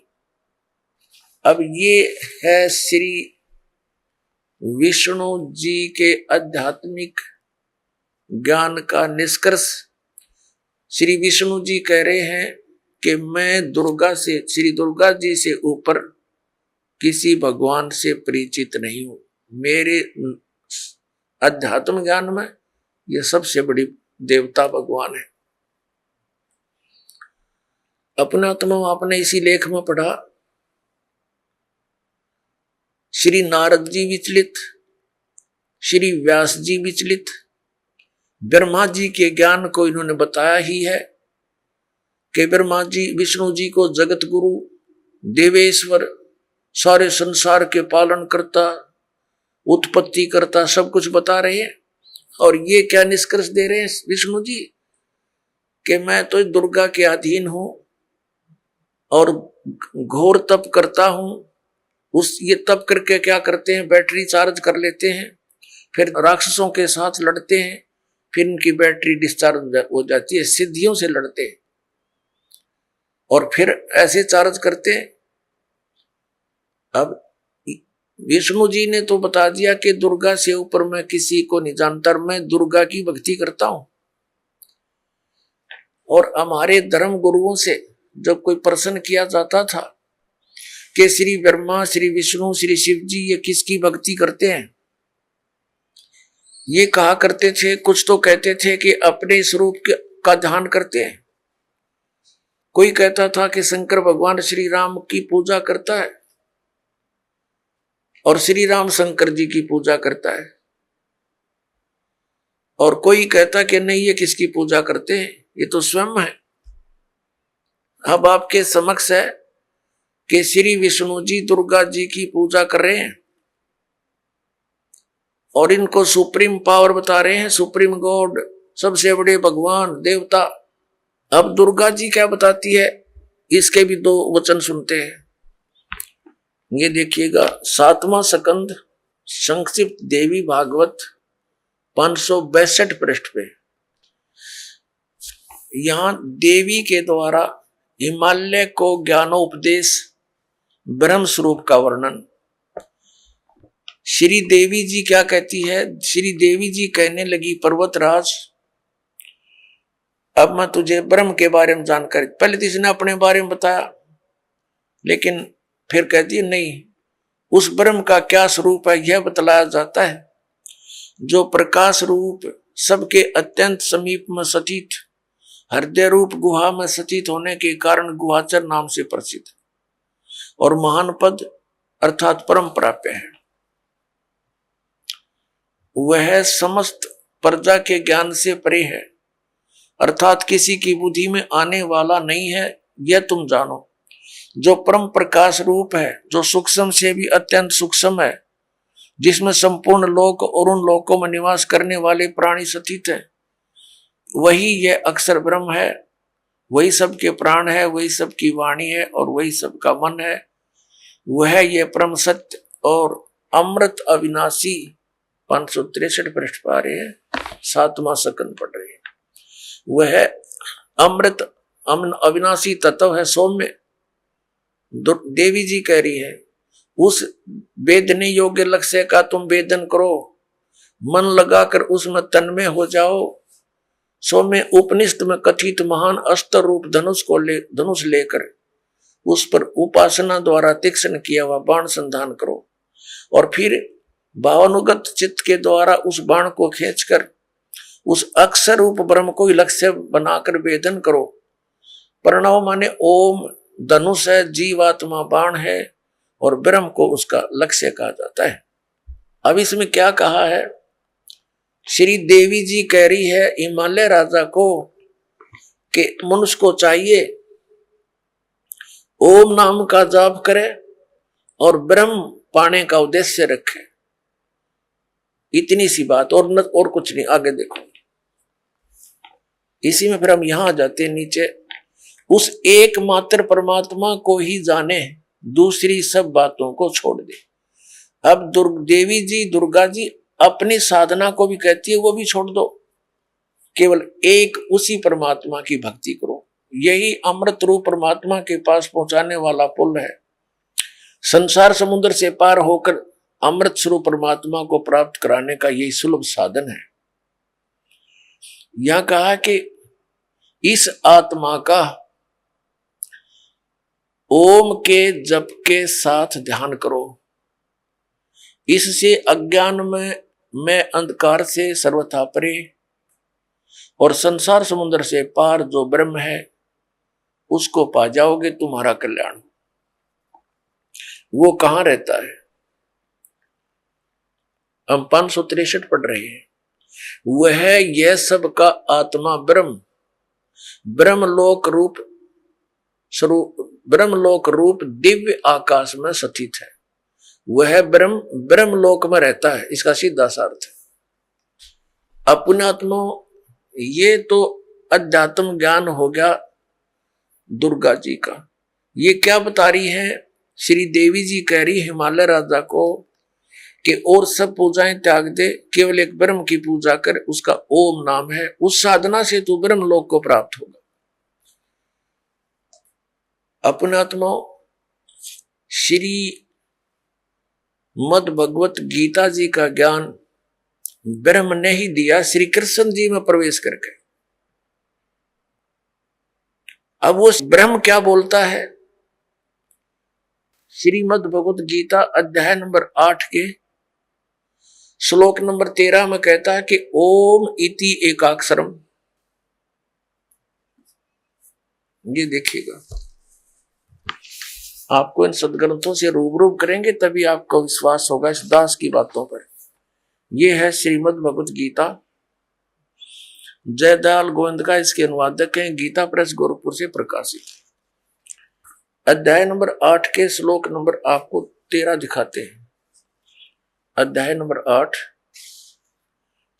अब ये है श्री विष्णु जी के आध्यात्मिक ज्ञान का निष्कर्ष। श्री विष्णु जी कह रहे हैं कि मैं दुर्गा से, श्री दुर्गा जी से ऊपर किसी भगवान से परिचित नहीं हूं। मेरे अध्यात्म ज्ञान में यह सबसे बड़ी देवता भगवान है। अपना आत्मा आपने इसी लेख में पढ़ा। श्री नारद जी विचलित, श्री व्यास जी विचलित, ब्रह्मा जी के ज्ञान को इन्होंने बताया ही है कि ब्रह्मा जी विष्णु जी को जगत गुरु, देवेश्वर, सारे संसार के पालन करता, उत्पत्ति करता सब कुछ बता रहे हैं। और ये क्या निष्कर्ष दे रहे हैं विष्णु जी कि मैं तो दुर्गा के अधीन हूं और घोर तप करता हूं। ये तप करके क्या करते हैं, बैटरी चार्ज कर लेते हैं, फिर राक्षसों के साथ लड़ते हैं, फिर इनकी बैटरी डिस्चार्ज हो जाती है, सिद्धियों से लड़ते हैं और फिर ऐसे चार्ज करते हैं। अब विष्णु जी ने तो बता दिया कि दुर्गा से ऊपर मैं किसी को नहीं जानता, मैं दुर्गा की भक्ति करता हूं। और हमारे धर्म गुरुओं से जब कोई प्रश्न किया जाता था कि श्री ब्रह्मा, श्री विष्णु, श्री शिव जी ये किसकी भक्ति करते हैं, ये कहा करते थे, कुछ तो कहते थे कि अपने स्वरूप का ध्यान करते हैं। कोई कहता था कि शंकर भगवान श्री राम की पूजा करता है और श्री राम शंकर जी की पूजा करता है, और कोई कहता कि नहीं ये किसकी पूजा करते हैं, ये तो स्वयं है। अब आपके समक्ष है कि श्री विष्णु जी दुर्गा जी की पूजा कर रहे हैं और इनको सुप्रीम पावर बता रहे हैं, सुप्रीम गॉड, सबसे बड़े भगवान, देवता। अब दुर्गा जी क्या बताती है, इसके भी दो वचन सुनते हैं। ये देखिएगा 7वां स्कंद संक्षिप्त देवी भागवत 562 पृष्ठ पे। यहां देवी के द्वारा हिमालय को ज्ञानोपदेश, ब्रह्म स्वरूप का वर्णन। श्री देवी जी क्या कहती है? श्री देवी जी कहने लगी, पर्वतराज अब मैं तुझे ब्रह्म के बारे में जानकारी, पहले तो इसने अपने बारे में बताया, लेकिन फिर कहती है नहीं, उस ब्रह्म का क्या स्वरूप है यह बतलाया जाता है, जो प्रकाश रूप सबके अत्यंत समीप में स्थित, हृदय रूप गुहा में स्थित होने के कारण गुहाचर नाम से प्रसिद्ध और महान पद अर्थात परम प्राप्य है। वह समस्त प्रजा के ज्ञान से परे है, अर्थात किसी की बुद्धि में आने वाला नहीं है, यह तुम जानो। जो परम प्रकाश रूप है, जो सूक्ष्म से भी अत्यंत सूक्ष्म है, जिसमें संपूर्ण लोक और उन लोकों में निवास करने वाले प्राणी स्थित है, वही यह अक्षर ब्रह्म है, वही सबके प्राण है, वही सबकी वाणी है और वही सबका मन है। वह यह परम सत्य और अमृत अविनाशी, 563 पृष्ठ पा रहे हैं, 7वां सकंद पढ़ रहे हैं। वह अमृत अविनाशी तत्व है, सौम्य। देवी जी कह रही है, उस वेदने योग्य लक्ष्य का तुम वेदन करो, मन लगाकर उसमें तन्मय हो जाओ। सौम्य उपनिषद में कथित महान अस्त्र रूप धनुष लेकर उस पर उपासना द्वारा तीक्ष्ण किया हुआ बाण संधान करो और फिर भावानुगत चित्त के द्वारा उस बाण को खींचकर उस अक्षर रूप ब्रह्म को लक्ष्य बनाकर वेदन करो। प्रणव माने ओम धनुष है, जीवात्मा बाण है और ब्रह्म को उसका लक्ष्य कहा जाता है। अब इसमें क्या कहा है? श्री देवी जी कह रही है हिमालय राजा को कि मनुष्य को चाहिए ओम नाम का जाप करे और ब्रह्म पाने का उद्देश्य रखे। इतनी सी बात, और कुछ नहीं। आगे देखो, इसी में फिर हम यहां आ जाते हैं नीचे। उस एकमात्र परमात्मा को ही जाने, दूसरी सब बातों को छोड़ दे। अब देवी जी, दुर्गा जी अपनी साधना को भी कहती है वो भी छोड़ दो, केवल एक उसी परमात्मा की भक्ति करो। यही अमृत रूप परमात्मा के पास पहुंचाने वाला पुल है। संसार समुद्र से पार होकर अमृत स्वरूप परमात्मा को प्राप्त कराने का यही सुलभ साधन है। यह कहा कि इस आत्मा का ओम के जप के साथ ध्यान करो, इससे अज्ञान में अंधकार से सर्वथा परे और संसार समुद्र से पार जो ब्रह्म है उसको पा जाओगे, तुम्हारा कल्याण। वो कहां रहता है? हम 563 पढ़ रहे हैं। वह यह सब का आत्मा ब्रह्म, ब्रह्मलोक रूप दिव्य आकाश में स्थित है। वह ब्रह्मलोक में रहता है, इसका सीधा सा अर्थ है। अपनात्मा, ये तो अध्यात्म ज्ञान हो गया दुर्गा जी का। ये क्या बता रही है? श्री देवी जी कह रही हिमालय राजा को कि और सब पूजाएं त्याग दे, केवल एक ब्रह्म की पूजा कर, उसका ओम नाम है। उस साधना से तू ब्रह्म लोक को प्राप्त होगा। अपनात्मा, श्री मद भगवत गीता जी का ज्ञान ब्रह्म ने ही दिया, श्री कृष्ण जी में प्रवेश करके। अब वो ब्रह्म क्या बोलता है? श्रीमद् भगवत गीता अध्याय नंबर 8 के श्लोक नंबर 13 में कहता है कि ओम इति एकाक्षरम। ये देखिएगा, आपको इन सदग्रंथों से रूबरू करेंगे तभी आपको विश्वास होगा इस दास की बातों पर। यह है श्रीमद् भगवत गीता, जयदयाल गोविंद का इसके अनुवादक हैं, गीता प्रेस गोरखपुर से प्रकाशित। अध्याय नंबर 8 के श्लोक नंबर आपको 13 दिखाते हैं। अध्याय नंबर 8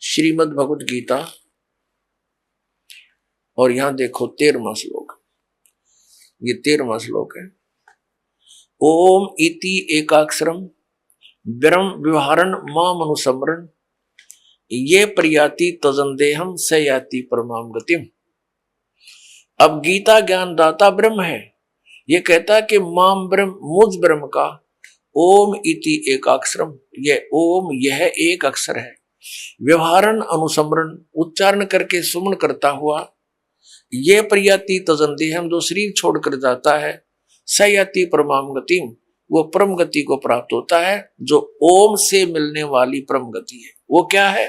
श्रीमद् भगवत गीता, और यहां देखो 13वां श्लोक। ये 13वां श्लोक है। ओम इति एकाक्षरम ब्रह्म व्यवहारन मां मनुसमरण, ये प्रयाति तजंदेहम स याति परमाम गतिम। अब गीता ज्ञान दाता ब्रह्म है, ये कहता है कि माम ब्रह्म, मुझ ब्रह्म का ओम इति एकाक्षरम, ये ओम यह एक अक्षर है। व्यवहारन अनुसमरण, उच्चारण करके सुमन करता हुआ, ये प्रयाति तजंती, हम जो शरीर छोड़कर जाता है, सयाति परमाम गति, वो परम गति को प्राप्त होता है, जो ओम से मिलने वाली परम गति है। वो क्या है?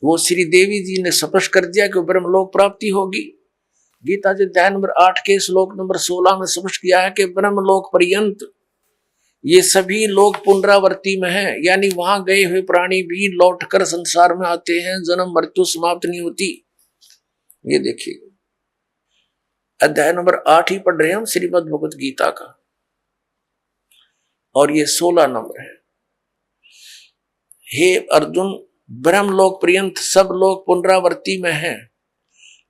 वो श्री देवी जी ने स्पष्ट कर दिया कि ब्रह्मलोक प्राप्ति होगी। गीता जी अध्याय नंबर 8 के श्लोक नंबर 16 में स्पष्ट किया है कि ब्रह्मलोक पर्यंत ये सभी लोग पुनरावर्ती में हैं, यानी वहां गए हुए प्राणी भी लौटकर संसार में आते हैं, जन्म मृत्यु समाप्त नहीं होती। ये देखिए अध्याय नंबर 8 ही पढ़ रहे हैं हम श्रीमद् भगवत गीता का, और ये 16 नंबर है। हे अर्जुन, ब्रह्मलोक पर्यंत सब लोग पुनरावर्ती में हैं।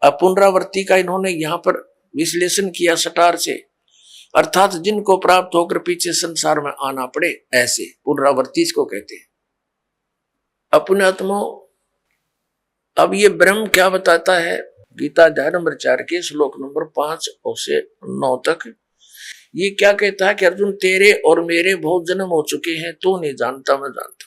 अब पुनरावर्ती का इन्होंने यहां पर विश्लेषण किया सटार से, अर्थात जिनको प्राप्त होकर पीछे संसार में आना पड़े, ऐसे पुनरावर्ती इसको कहते हैं। अपने आत्मा, अब ये ब्रह्म क्या बताता है? गीता अध्याय नंबर 4 के श्लोक नंबर 5 से 9 तक ये क्या कहता है कि अर्जुन, तेरे और मेरे बहुत जन्म हो चुके हैं, तू नहीं जानता, मैं जानता।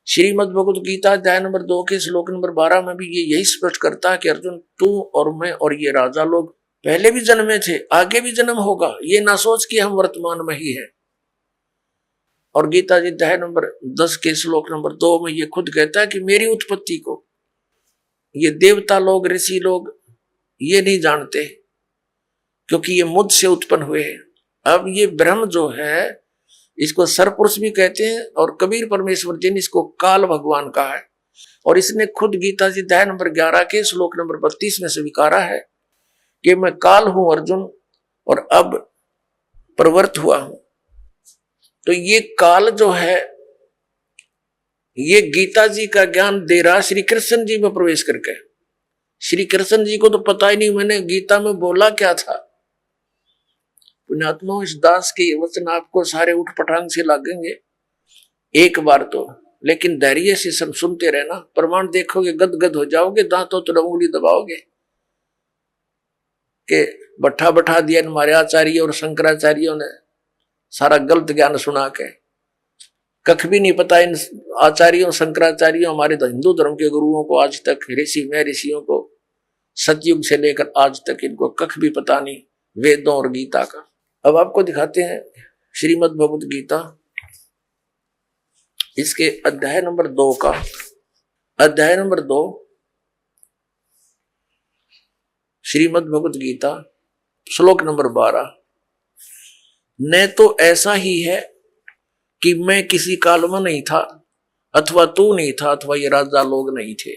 श्रीमद् भगवत गीता अध्याय नंबर 2 के श्लोक नंबर 12 में भी ये यही स्पष्ट करता है कि अर्जुन, तू और मैं और ये राजा लोग पहले भी जन्मे थे, आगे भी जन्म होगा, ये ना सोच कि हम वर्तमान में ही हैं। और गीता जी अध्याय नंबर 10 के श्लोक नंबर 2 में ये खुद कहता है कि मेरी उत्पत्ति को ये देवता लोग, ऋषि लोग ये नहीं जानते, क्योंकि ये मुझसे उत्पन्न हुए हैं। अब ये ब्रह्म जो है, इसको सरपुरुष भी कहते हैं, और कबीर परमेश्वर जी ने इसको काल भगवान कहा है। और इसने खुद गीता जी अध्याय नंबर 11 के श्लोक नंबर 32 में स्वीकारा है कि मैं काल हूं अर्जुन, और अब प्रवृत्त हुआ हूं। तो ये काल जो है, ये गीता जी का ज्ञान दे रहा श्री कृष्ण जी में प्रवेश करके। श्री कृष्ण जी को तो पता ही नहीं मैंने गीता में बोला क्या था। पुण्यात्मा, इस दास के वचन आपको सारे उठ पटांग से लगेंगे एक बार तो, लेकिन धैर्य से सुनते रहना, प्रमाण देखोगे गदगद हो जाओगे, दांतों तो उंगली दबाओगे कि बैठा बैठा दिया हमारे आचार्य और शंकराचार्यों ने सारा गलत ज्ञान सुना के। कख भी नहीं पता इन आचार्यों शंकराचार्यों, हमारे हिंदू धर्म के गुरुओं को आज तक, ऋषियों को सतयुग से लेकर आज तक इनको कख भी पता नहीं वेदों और गीता का। अब आपको दिखाते हैं श्रीमद् भगवत गीता, इसके अध्याय नंबर 2 का, अध्याय नंबर 2 श्रीमद् भगवत गीता श्लोक नंबर 12। न तो ऐसा ही है कि मैं किसी काल में नहीं था, अथवा तू नहीं था, अथवा ये राजा लोग नहीं थे,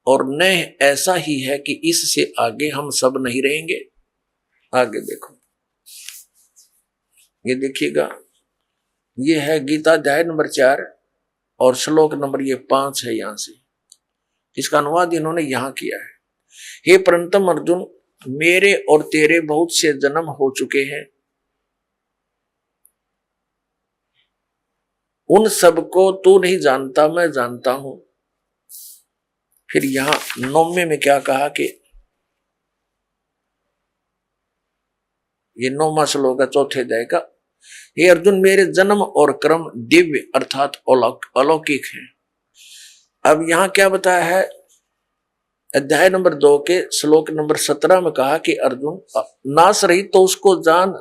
और न ऐसा ही है कि इससे आगे हम सब नहीं रहेंगे। आगे देखो, ये देखिएगा, ये है गीता अध्याय नंबर 4 और श्लोक नंबर ये 5 है। यहां से इसका अनुवाद इन्होंने यहां किया है। हे परंतम अर्जुन, मेरे और तेरे बहुत से जन्म हो चुके हैं, उन सबको तू नहीं जानता, मैं जानता हूं। फिर यहां 9वें में क्या कहा कि ये 9वां श्लोक है 4थे अध्याय का, हे अर्जुन, मेरे जन्म और कर्म दिव्य अर्थात अलौकिक है। अब यहां क्या बताया है? अध्याय नंबर 2 के श्लोक नंबर 17 में कहा कि अर्जुन, नाश रही तो उसको जान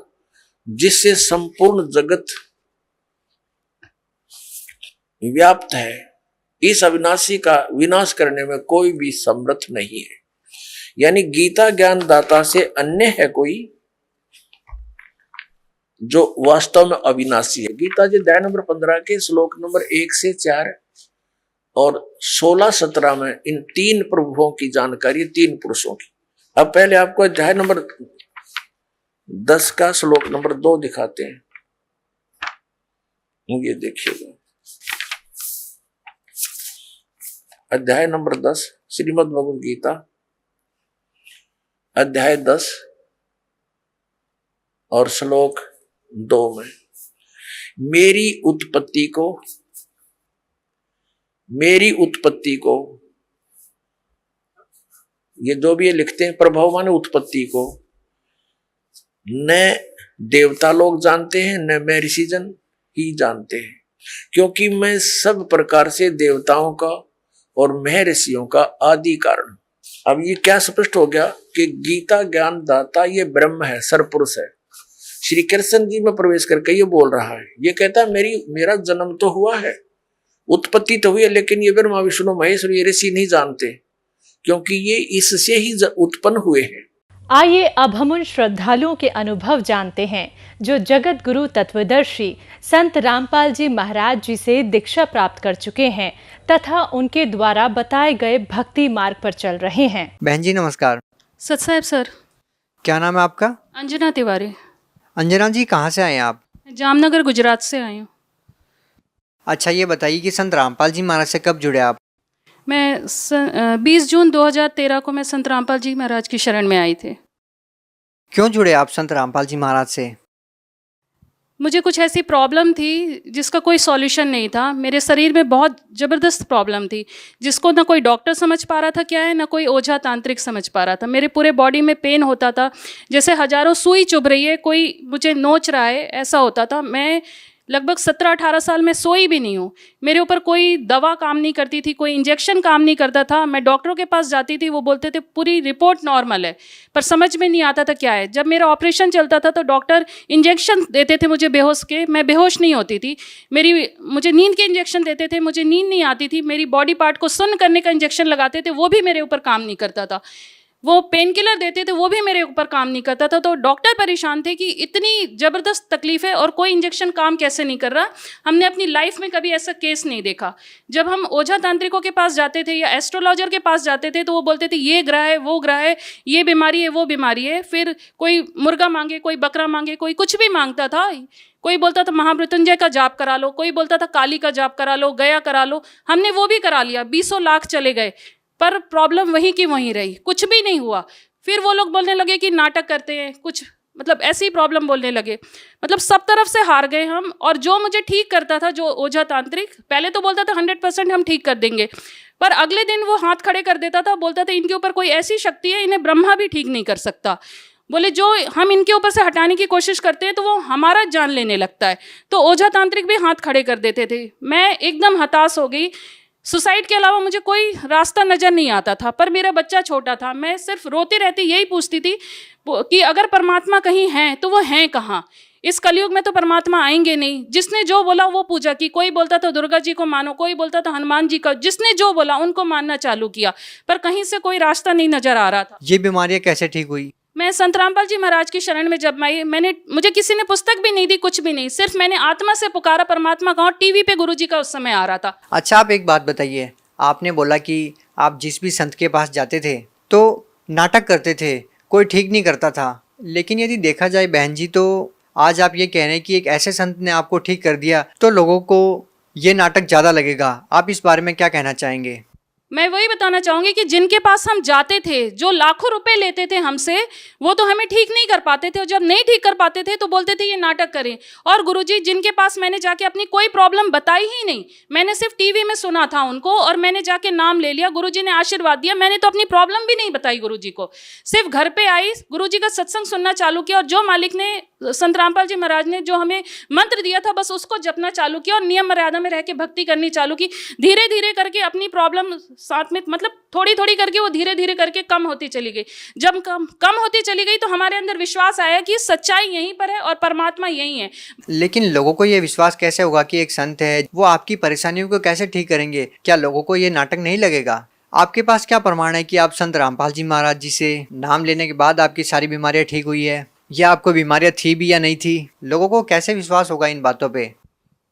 जिससे संपूर्ण जगत व्याप्त है, इस अविनाशी का विनाश करने में कोई भी समर्थ नहीं है। यानी गीता ज्ञान दाता से अन्य है कोई जो वास्तव में अविनाशी है। गीता जी अध्याय नंबर 15 के श्लोक नंबर 1 से 4 और 16-17 में इन 3 प्रभुओं की जानकारी, 3 पुरुषों की। अब पहले आपको अध्याय नंबर 10 का श्लोक नंबर 2 दिखाते हैं। ये देखिएगा, अध्याय नंबर 10 श्रीमद् भगवद गीता अध्याय 10 और श्लोक 2 में, मेरी उत्पत्ति को ये जो भी ये लिखते हैं, प्रभाव माने उत्पत्ति को न देवता लोग जानते हैं न मैं ऋषिजन ही जानते हैं, क्योंकि मैं सब प्रकार से देवताओं का और महर्षियों का आदि कारण। अब ये क्या स्पष्ट हो गया कि गीता ज्ञान दाता ये ब्रह्म है, सरपुरुष है। श्री कृष्ण जी में प्रवेश करके ये बोल रहा है, ये कहता है मेरा जन्म तो हुआ है, उत्पत्ति तो हुई है, लेकिन ये ब्रह्मा विष्णु महेश ये ऋषि नहीं जानते, क्योंकि ये इससे ही उत्पन्न हुए हैं। आइए अब हम उन श्रद्धालुओं के अनुभव जानते हैं जो जगत गुरु तत्वदर्शी संत रामपाल जी महाराज जी से दीक्षा प्राप्त कर चुके हैं तथा उनके द्वारा बताए गए भक्ति मार्ग पर चल रहे हैं। बहन जी नमस्कार। सत साहब सर। क्या नाम है आपका? अंजना तिवारी। अंजना जी कहाँ से आए हैं आप? जामनगर गुजरात से आई हूँ। अच्छा ये बताइए कि संत रामपाल जी महाराज से कब जुड़े आप? मैं 20 जून 2013 को मैं संत रामपाल जी महाराज की शरण में आई थी। क्यों जुड़े आप संत रामपाल जी महाराज से? मुझे कुछ ऐसी प्रॉब्लम थी जिसका कोई सॉल्यूशन नहीं था। मेरे शरीर में बहुत ज़बरदस्त प्रॉब्लम थी जिसको ना कोई डॉक्टर समझ पा रहा था क्या है, ना कोई ओझा तांत्रिक समझ पा रहा था। मेरे पूरे बॉडी में पेन होता था, जैसे हजारों सुई चुभ रही है, कोई मुझे नोच रहा है, ऐसा होता था। मैं लगभग 17-18 साल में सोई भी नहीं हूँ। मेरे ऊपर कोई दवा काम नहीं करती थी, कोई इंजेक्शन काम नहीं करता था। मैं डॉक्टरों के पास जाती थी, वो बोलते थे पूरी रिपोर्ट नॉर्मल है, पर समझ में नहीं आता था क्या है। जब मेरा ऑपरेशन चलता था तो डॉक्टर इंजेक्शन देते थे मुझे बेहोश के, मैं बेहोश नहीं होती थी। मुझे नींद के इंजेक्शन देते थे, मुझे नींद नहीं आती थी। मेरी बॉडी पार्ट को सुन्न करने का इंजेक्शन लगाते थे, वो भी मेरे ऊपर काम नहीं करता था। वो पेन किलर देते थे, वो भी मेरे ऊपर काम नहीं करता था। तो डॉक्टर परेशान थे कि इतनी ज़बरदस्त तकलीफ है और कोई इंजेक्शन काम कैसे नहीं कर रहा। हमने अपनी लाइफ में कभी ऐसा केस नहीं देखा। जब हम ओझा तांत्रिकों के पास जाते थे या एस्ट्रोलॉजर के पास जाते थे तो वो बोलते थे ये ग्रह है, वो ग्रह है, ये बीमारी है, वो बीमारी है। फिर कोई मुर्गा मांगे, कोई बकरा मांगे, कोई कुछ भी मांगता था। कोई बोलता था महामृत्युंजय का जाप करा लो, कोई बोलता था काली का जाप करा लो, गया करा लो। हमने वो भी करा लिया, 20 लाख चले गए, पर प्रॉब्लम वहीं की वहीं रही, कुछ भी नहीं हुआ। फिर वो लोग बोलने लगे कि नाटक करते हैं कुछ, मतलब ऐसी प्रॉब्लम बोलने लगे। मतलब सब तरफ से हार गए हम। और जो मुझे ठीक करता था, जो ओझा तांत्रिक, पहले तो बोलता था 100% हम ठीक कर देंगे, पर अगले दिन वो हाथ खड़े कर देता था, बोलता था इनके ऊपर कोई ऐसी शक्ति है, इन्हें ब्रह्मा भी ठीक नहीं कर सकता। बोले जो हम इनके ऊपर से हटाने की कोशिश करते हैं तो वो हमारा जान लेने लगता है। तो ओझा तांत्रिक भी हाथ खड़े कर देते थे। मैं एकदम हताश हो गई। सुसाइड के अलावा मुझे कोई रास्ता नज़र नहीं आता था, पर मेरा बच्चा छोटा था। मैं सिर्फ रोती रहती, यही पूछती थी कि अगर परमात्मा कहीं हैं तो वो हैं कहाँ। इस कलयुग में तो परमात्मा आएंगे नहीं। जिसने जो बोला वो पूजा की। कोई बोलता था दुर्गा जी को मानो, कोई बोलता था हनुमान जी का। जिसने जो बोला उनको मानना चालू किया, पर कहीं से कोई रास्ता नहीं नजर आ रहा था। ये बीमारियां कैसे ठीक हुई? मैं संत रामपाल जी महाराज की शरण में जब आई, मुझे किसी ने पुस्तक भी नहीं दी, कुछ भी नहीं। सिर्फ मैंने आत्मा से पुकारा, परमात्मा कहाँ। टीवी पे गुरुजी का उस समय आ रहा था। अच्छा आप एक बात बताइए, आपने बोला कि आप जिस भी संत के पास जाते थे तो नाटक करते थे, कोई ठीक नहीं करता था। लेकिन यदि देखा जाए बहन जी, तो आज आप ये कह रहे हैं कि एक ऐसे संत ने आपको ठीक कर दिया, तो लोगों को ये नाटक ज़्यादा लगेगा। आप इस बारे में क्या कहना चाहेंगे? मैं वही बताना चाहूँगी कि जिनके पास हम जाते थे, जो लाखों रुपए लेते थे हमसे, वो तो हमें ठीक नहीं कर पाते थे। और जब नहीं ठीक कर पाते थे तो बोलते थे ये नाटक करें। और गुरुजी जिनके पास मैंने जाके अपनी कोई प्रॉब्लम बताई ही नहीं, मैंने सिर्फ टीवी में सुना था उनको और मैंने जाके नाम ले लिया, गुरुजी ने आशीर्वाद दिया। मैंने तो अपनी प्रॉब्लम भी नहीं बताई गुरुजी को, सिर्फ घर पे आई, गुरुजी का सत्संग सुनना चालू किया और जो मालिक ने, संत रामपाल जी महाराज ने जो हमें मंत्र दिया था, बस उसको जपना चालू किया और नियम मर्यादा में रह के भक्ति करनी चालू की। धीरे धीरे करके अपनी प्रॉब्लम साथ में, मतलब थोड़ी थोड़ी करके वो धीरे धीरे करके कम होती चली गई। जब कम होती चली गई तो हमारे अंदर विश्वास आया कि सच्चाई यहीं पर है और परमात्मा यहीं है। लेकिन लोगों को ये विश्वास कैसे होगा कि एक संत है, वो आपकी परेशानियों को कैसे ठीक करेंगे? क्या लोगों को ये नाटक नहीं लगेगा? आपके पास क्या प्रमाण है कि आप संत रामपाल जी महाराज जी से नाम लेने के बाद आपकी सारी बीमारियां ठीक हुई है, या आपको बीमारियां थी भी या नहीं थी? लोगों को कैसे विश्वास होगा इन बातों पे?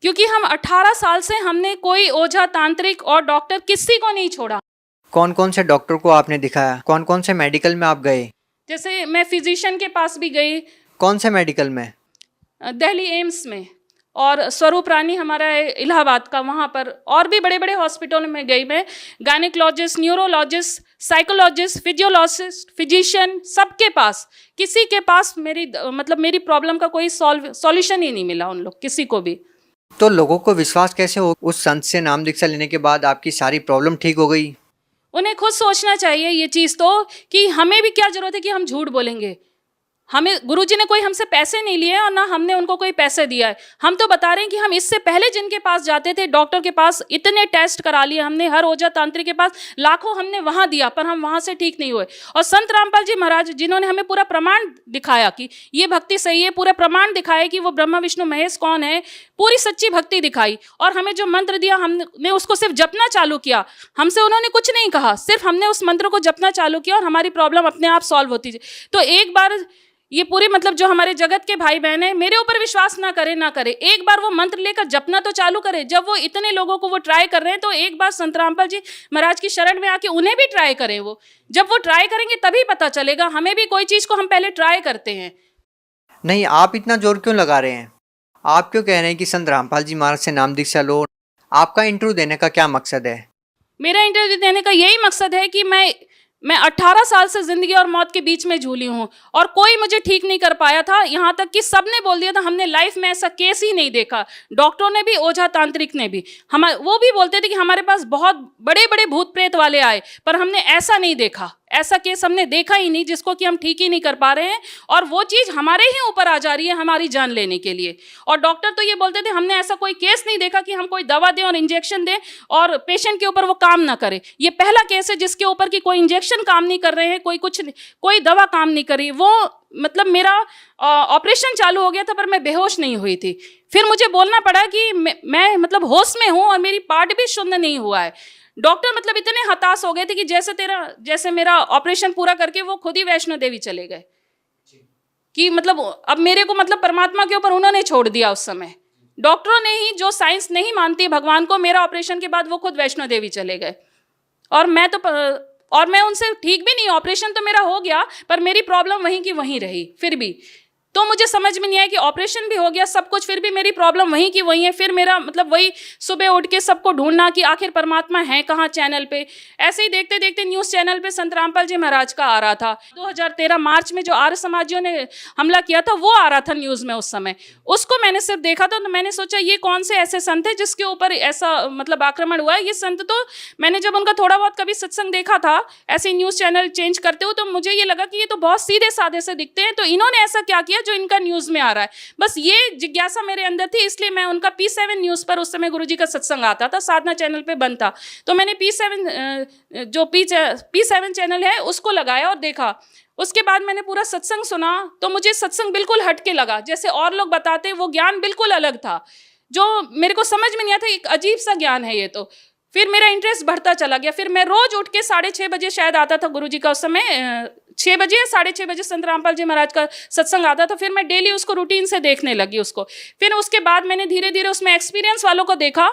क्योंकि हम 18 साल से हमने कोई ओझा तांत्रिक और डॉक्टर किसी को नहीं छोड़ा। कौन कौन से डॉक्टर को आपने दिखाया? कौन कौन से मेडिकल में आप गए? जैसे मैं फिजिशियन के पास भी गई। कौन से मेडिकल में? दिल्ली एम्स में, और स्वरूप रानी हमारा है इलाहाबाद का, वहाँ पर। और भी बड़े बड़े हॉस्पिटल में गई मैं। Gynaecologist, neurologist, psychologist, physiologist, physician, सबके पास, किसी के पास मेरी प्रॉब्लम का कोई सॉल्यूशन ही नहीं मिला उन लोग, किसी को भी। तो लोगों को विश्वास कैसे हो उस संत से नाम दीक्षा लेने के बाद आपकी सारी प्रॉब्लम ठीक हो गई? उन्हें खुद सोचना चाहिए ये चीज़ तो, कि हमें भी क्या ज़रूरत है कि हम झूठ बोलेंगे। हमें गुरुजी ने कोई हमसे पैसे नहीं लिए और ना हमने उनको कोई पैसे दिया है। हम तो बता रहे हैं कि हम इससे पहले जिनके पास जाते थे, डॉक्टर के पास, इतने टेस्ट करा लिए हमने, हर ओझा तांत्रिक के पास लाखों हमने वहाँ दिया, पर हम वहाँ से ठीक नहीं हुए। और संत रामपाल जी महाराज जिन्होंने हमें पूरा प्रमाण दिखाया कि ये भक्ति सही है, पूरा प्रमाण दिखाया कि वो ब्रह्मा विष्णु महेश कौन है, पूरी सच्ची भक्ति दिखाई, और हमें जो मंत्र दिया हमने उसको सिर्फ जपना चालू किया। हमसे उन्होंने कुछ नहीं कहा, सिर्फ हमने उस मंत्र को जपना चालू किया और हमारी प्रॉब्लम अपने आप सॉल्व होती थी। तो एक बार ये पूरी मतलब जो हमारे जगत के भाई बहन हैं, मेरे ऊपर विश्वास ना करे, एक बार वो मंत्र लेकर जपना तो चालू करे। जब वो इतने लोगों को वो ट्राई कर रहे हैं, तो एक बार संत रामपाल जी महाराज की शरण में आके उन्हें भी ट्राई करें। वो जब वो ट्राई करेंगे तभी पता चलेगा। हमें भी कोई चीज़ को हम पहले ट्राई करते हैं। नहीं, आप इतना जोर क्यों लगा रहे हैं? आप क्यों कह रहे हैं कि संत रामपाल जी महाराज से नाम दीक्षा लो? आपका इंटरव्यू देने का क्या मकसद है? मेरा इंटरव्यू देने का यही मकसद है कि मैं 18 साल से जिंदगी और मौत के बीच में झूली हूँ और कोई मुझे ठीक नहीं कर पाया था। यहाँ तक कि सबने बोल दिया था, हमने लाइफ में ऐसा केस ही नहीं देखा। डॉक्टरों ने भी, ओझा तांत्रिक ने भी, वो भी बोलते थे कि हमारे पास बहुत बड़े बड़े भूत प्रेत वाले आए, पर हमने ऐसा नहीं देखा, ऐसा केस हमने देखा ही नहीं जिसको कि हम ठीक ही नहीं कर पा रहे हैं। और वो चीज़ हमारे ही ऊपर आ जा रही है हमारी जान लेने के लिए। और डॉक्टर तो ये बोलते थे, हमने ऐसा कोई केस नहीं देखा कि हम कोई दवा दें और इंजेक्शन दें और पेशेंट के ऊपर वो काम ना करे। ये पहला केस है जिसके ऊपर कि कोई इंजेक्शन काम नहीं कर रहे हैं, कोई दवा काम नहीं कर रही। वो मतलब मेरा ऑपरेशन चालू हो गया था पर मैं बेहोश नहीं हुई थी। फिर मुझे बोलना पड़ा कि मैं मतलब होश में हूँ और मेरी पार्ट भी शुद्ध नहीं हुआ है। डॉक्टर मतलब इतने हताश हो गए थे कि जैसे मेरा ऑपरेशन पूरा करके वो खुद ही वैष्णो देवी चले गए, कि मतलब अब मेरे को मतलब परमात्मा के ऊपर उन्होंने छोड़ दिया। उस समय डॉक्टरों ने ही, जो साइंस नहीं मानती भगवान को, मेरा ऑपरेशन के बाद वो खुद वैष्णो देवी चले गए। और मैं उनसे ठीक भी नहीं, ऑपरेशन तो मेरा हो गया पर मेरी प्रॉब्लम वहीं की वहीं रही। फिर भी तो मुझे समझ में नहीं आया कि ऑपरेशन भी हो गया सब कुछ, फिर भी मेरी प्रॉब्लम वहीं की वहीं है। फिर मेरा मतलब वही सुबह उठ के सबको ढूंढना कि आखिर परमात्मा है कहाँ चैनल पे। ऐसे ही देखते देखते न्यूज़ चैनल पे संत रामपाल जी महाराज का आ रहा था। 2013 मार्च में जो आर्य समाजियों ने हमला किया था वो आ रहा था न्यूज़ में उस समय। उसको मैंने सिर्फ देखा था, तो मैंने सोचा ये कौन से ऐसे संत है जिसके ऊपर ऐसा मतलब आक्रमण हुआ है। ये संत तो मैंने जब उनका थोड़ा बहुत कभी सत्संग देखा था ऐसे न्यूज़ चैनल चेंज करते हो, तो मुझे ये लगा कि ये तो बहुत सीधे साधे से दिखते हैं, तो इन्होंने ऐसा क्या किया जो इनका न्यूज़ में आ रहा है। बस ये जिज्ञासा मेरे अंदर थी, इसलिए मैं उनका P7 न्यूज़ पर उस समय गुरुजी का सत्संग आता था, साधना चैनल पे बंद था, तो मैंने P7 चैनल है उसको लगाया और देखा। उसके बाद मैंने पूरा सत्संग सुना तो मुझे सत्संग बिल्कुल हटके लगा। जैसे और लोग बताते वो ज्ञान बिल्कुल अलग था, जो मेरे को समझ में नहीं आता, एक अजीब सा ज्ञान है ये। तो फिर मेरा इंटरेस्ट बढ़ता चला गया। फिर मैं रोज उठ के 6:30 बजे शायद आता था गुरुजी का, उस समय 6 बजे या 6:30 बजे संत रामपाल जी महाराज का सत्संग आता था। फिर मैं डेली उसको रूटीन से देखने लगी उसको। फिर उसके बाद मैंने धीरे धीरे उसमें एक्सपीरियंस वालों को देखा,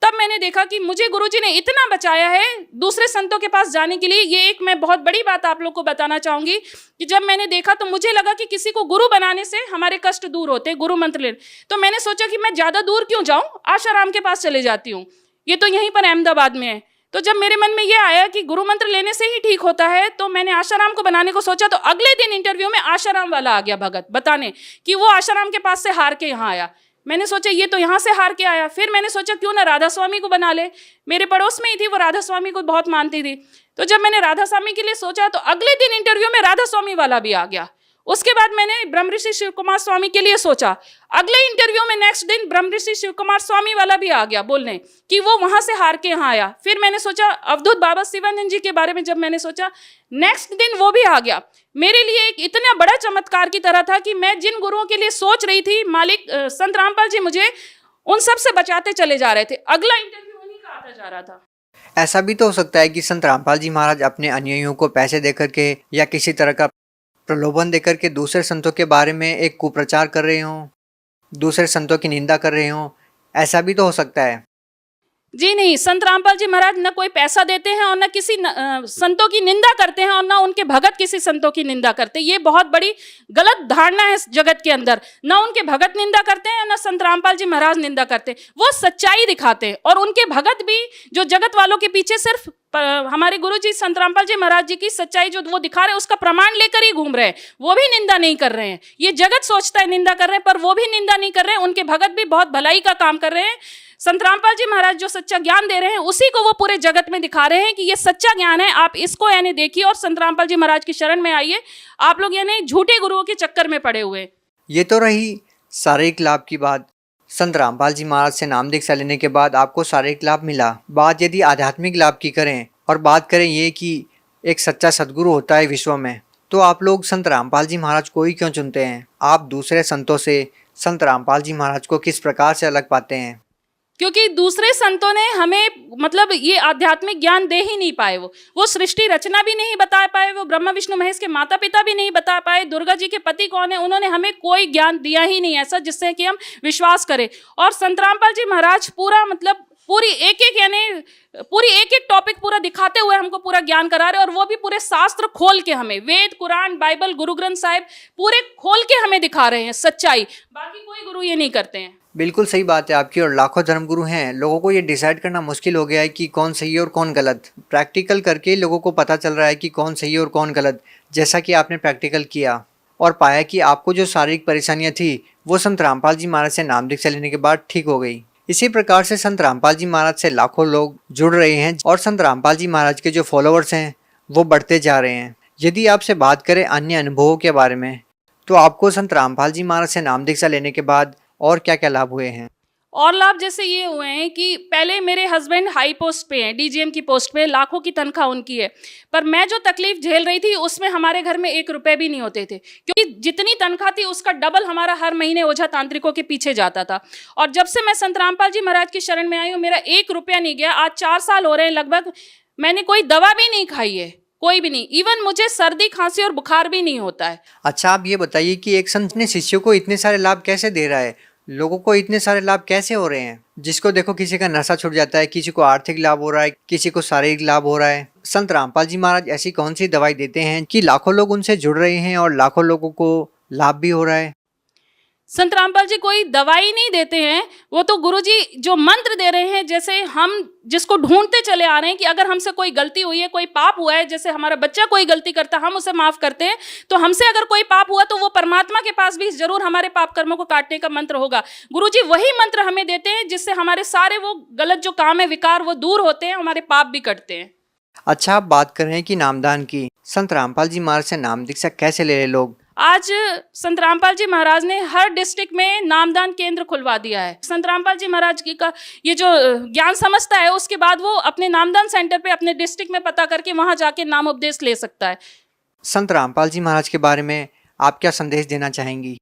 तब मैंने देखा कि मुझे गुरुजी ने इतना बचाया है दूसरे संतों के पास जाने के लिए। ये एक मैं बहुत बड़ी बात आप लोग को बताना चाहूँगी कि जब मैंने देखा तो मुझे लगा कि किसी को गुरु बनाने से हमारे कष्ट दूर होते हैं, गुरु मंत्र ले। तो मैंने सोचा कि मैं ज़्यादा दूर क्यों जाऊँ, आशाराम के पास चले जाती हूँ, ये तो यहीं पर अहमदाबाद में है। तो जब मेरे मन में ये आया कि गुरु मंत्र लेने से ही ठीक होता है, तो मैंने आशाराम को बनाने को सोचा। तो अगले दिन इंटरव्यू में आशाराम वाला आ गया भगत बताने कि वो आशाराम के पास से हार के यहाँ आया। मैंने सोचा ये तो यहाँ से हार के आया। फिर मैंने सोचा क्यों ना राधा स्वामी को बना ले, मेरे पड़ोस में ही थी वो, राधा स्वामी को बहुत मानती थी। तो जब मैंने राधा स्वामी के लिए सोचा तो अगले दिन इंटरव्यू में राधा स्वामी वाला भी आ गया। उसके बाद मैंने ब्रह्म ऋषि शिव कुमार स्वामी के लिए सोचा, अगले इंटरव्यू में नेक्स्ट दिन ब्रह्म ऋषि शिव कुमार स्वामी वाला भी आ गया बोलने कि वो वहां से हार के यहाँ आया। फिर मैंने सोचा अवधूत बाबा शिवानंद जी के बारे में जब मैंने सोचा, नेक्स्ट दिन वो भी आ गया। मेरे लिए एक इतना बड़ा चमत्कार की तरह था कि मैं जिन गुरुओं के लिए सोच रही थी, मालिक संत रामपाल जी मुझे उन सब से बचाते चले जा रहे थे। अगला इंटरव्यू उन्हीं का आता जा रहा था। ऐसा भी तो हो सकता है कि संत रामपाल जी महाराज अपने अनुयायियों को पैसे देकर के या किसी तरह का प्रलोभन देकर के दूसरे संतों के बारे में एक कुप्रचार कर रहे हों, दूसरे संतों की निंदा कर रहे हों। ऐसा भी तो हो सकता है। जी नहीं, संत रामपाल जी महाराज न कोई पैसा देते हैं और न किसी संतों की निंदा करते हैं और न उनके भगत किसी संतों की निंदा करते। ये बहुत बड़ी गलत धारणा है जगत के अंदर। न उनके भगत निंदा करते हैं न संत रामपाल जी महाराज निंदा करते हैं। वो सच्चाई दिखाते हैं और उनके भगत भी जो जगत वालों के पीछे सिर्फ हमारे गुरु जी संत रामपाल जी महाराज जी की सच्चाई जो वो दिखा रहे हैं उसका प्रमाण लेकर ही घूम रहे हैं, वो भी निंदा नहीं कर रहे हैं। ये जगत सोचता है निंदा कर रहे हैं, पर वो भी निंदा नहीं कर रहे हैं। उनके भगत भी बहुत भलाई का काम कर रहे हैं। संत रामपाल जी महाराज जो सच्चा ज्ञान दे रहे हैं उसी को वो पूरे जगत में दिखा रहे हैं कि ये सच्चा ज्ञान है, आप इसको यानी देखिए और संत रामपाल जी महाराज की शरण में आइए। आप लोग यानी झूठे गुरुओं के चक्कर में पड़े हुए। ये तो रही शारीरिक लाभ की बात। संत रामपाल जी महाराज से नाम दीक्षा लेने के बाद आपको शारीरिक लाभ मिला। बात यदि आध्यात्मिक लाभ की करें और बात करें ये कि एक सच्चा सद्गुरु होता है विश्व में, तो आप लोग संत रामपाल जी महाराज को ही क्यों चुनते हैं? आप दूसरे संतों से संत रामपाल जी महाराज को किस प्रकार से अलग पाते हैं? क्योंकि दूसरे संतों ने हमें मतलब ये आध्यात्मिक ज्ञान दे ही नहीं पाए। वो सृष्टि रचना भी नहीं बता पाए, वो ब्रह्मा विष्णु महेश के माता पिता भी नहीं बता पाए, दुर्गा जी के पति कौन है, उन्होंने हमें कोई ज्ञान दिया ही नहीं ऐसा जिससे कि हम विश्वास करें। और संत रामपाल जी महाराज पूरा मतलब पूरी एक एक टॉपिक पूरा दिखाते हुए हमको पूरा ज्ञान करा रहे, और वो भी पूरे शास्त्र खोल के हमें, वेद कुरान बाइबल गुरु ग्रंथ साहिब पूरे खोल के हमें दिखा रहे हैं सच्चाई। बाकी कोई गुरु ये नहीं करते हैं। बिल्कुल सही बात है आपकी। और लाखों धर्मगुरु हैं, लोगों को ये डिसाइड करना मुश्किल हो गया है कि कौन सही है और कौन गलत। प्रैक्टिकल करके लोगों को पता चल रहा है कि कौन सही है और कौन गलत। जैसा कि आपने प्रैक्टिकल किया और पाया कि आपको जो शारीरिक परेशानियां थी वो संत रामपाल जी महाराज से नाम दीक्षा लेने के बाद ठीक हो गई। इसी प्रकार से संत रामपाल जी महाराज से लाखों लोग जुड़ रहे हैं और संत रामपाल जी महाराज के जो फॉलोअर्स हैं वो बढ़ते जा रहे हैं। यदि आपसे बात करें अन्य अनुभवों के बारे में, तो आपको संत रामपाल जी महाराज से नाम दीक्षा लेने के बाद और क्या क्या लाभ हुए हैं? और लाभ जैसे ये हुए हैं कि पहले मेरे हस्बैंड हाई पोस्ट पे हैं, डीजीएम की पोस्ट पे, लाखों की तनख्वाह उनकी है, पर मैं जो तकलीफ झेल रही थी उसमें हमारे घर में 1 रुपए भी नहीं होते थे, क्योंकि जितनी तनख्वाह थी उसका डबल हमारा हर महीने ओझा तांत्रिकों के पीछे जाता था। और जब से मैं संत रामपाल जी महाराज की शरण में आई हूँ, मेरा 1 रुपया नहीं गया। आज 4 साल हो रहे हैं लगभग, मैंने कोई दवा भी नहीं खाई है, कोई भी नहीं। इवन मुझे सर्दी खांसी और बुखार भी नहीं होता है। अच्छा, आप ये बताइए कि एक संत ने शिष्यों को इतने सारे लाभ कैसे दे रहा है? लोगों को इतने सारे लाभ कैसे हो रहे हैं? जिसको देखो किसी का नशा छूट जाता है, किसी को आर्थिक लाभ हो रहा है, किसी को शारीरिक लाभ हो रहा है। संत रामपाल जी महाराज ऐसी कौन सी दवाई देते हैं कि लाखों लोग उनसे जुड़ रहे हैं और लाखों लोगों को लाभ भी हो रहा है? संत रामपाल जी कोई दवाई नहीं देते हैं, वो तो गुरुजी जो मंत्र दे रहे हैं, जैसे हम जिसको ढूंढते चले आ रहे हैं कि अगर हमसे कोई गलती हुई है, कोई पाप हुआ है, जैसे हमारा बच्चा कोई गलती करता है हम उसे माफ करते हैं, तो हमसे अगर कोई पाप हुआ तो वो परमात्मा के पास भी जरूर हमारे पाप कर्मों को काटने का मंत्र होगा। गुरुजी वही मंत्र हमें देते हैं जिससे हमारे सारे वो गलत जो काम है, विकार, वो दूर होते हैं, हमारे पाप भी कटते हैं। अच्छा, आप बात कर रहे हैं कि नामदान की। संत रामपाल जी महाराज से नाम दीक्षा कैसे ले रहे लोग? आज संत रामपाल जी महाराज ने हर डिस्ट्रिक्ट में नामदान केंद्र खुलवा दिया है। संत रामपाल जी महाराज की का ये जो ज्ञान समझता है, उसके बाद वो अपने नामदान सेंटर पे अपने डिस्ट्रिक्ट में पता करके वहां जाके नाम उपदेश ले सकता है। संत रामपाल जी महाराज के बारे में आप क्या संदेश देना चाहेंगी?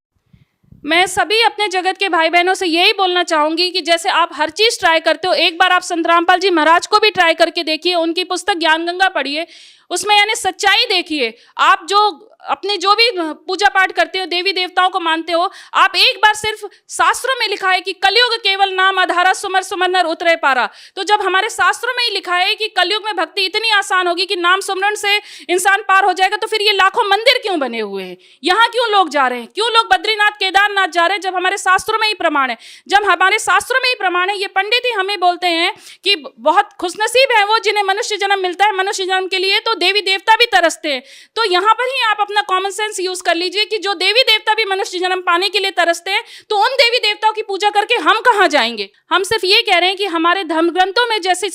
मैं सभी अपने जगत के भाई बहनों से यही बोलना चाहूंगी कि जैसे आप हर चीज ट्राई करते हो, एक बार आप संत रामपाल जी महाराज को भी ट्राई करके देखिए। उनकी पुस्तक ज्ञान गंगा पढ़िए, उसमें यानी सच्चाई देखिए। आप जो अपने जो भी पूजा पाठ करते हो, देवी देवताओं को मानते हो, आप एक बार सिर्फ शास्त्रों में लिखा है कि कलयुग केवल नाम आधारा, सुमर सुमर नर उतरे पारा। तो जब हमारे शास्त्रों में ही लिखा है कि कलयुग में भक्ति इतनी आसान होगी कि नाम सुमरण से इंसान पार हो जाएगा, तो फिर ये लाखों मंदिर क्यों बने हुए हैं? यहाँ क्यों लोग जा रहे हैं? क्यों लोग बद्रीनाथ केदारनाथ जा रहे हैं जब हमारे शास्त्रों में ही प्रमाण है? जब हमारे शास्त्रों में ही प्रमाण है, ये पंडित ही हमें बोलते हैं कि बहुत खुशनसीब है वो जिन्हें मनुष्य जन्म मिलता है, मनुष्य जन्म के लिए तो देवी देवता भी तरसते हैं। तो यहाँ पर ही आप अपना कॉमन सेंस यूज कर लीजिए कि जो देवी देवता भी मनुष्य जन्म पाने के लिए तरसते हैं, तो उन देवी देवताओं की पूजा करके हम कहाँ जाएंगे? हम सिर्फ ये कह रहे हैं कि हमारे धर्म ग्रंथों में जैसी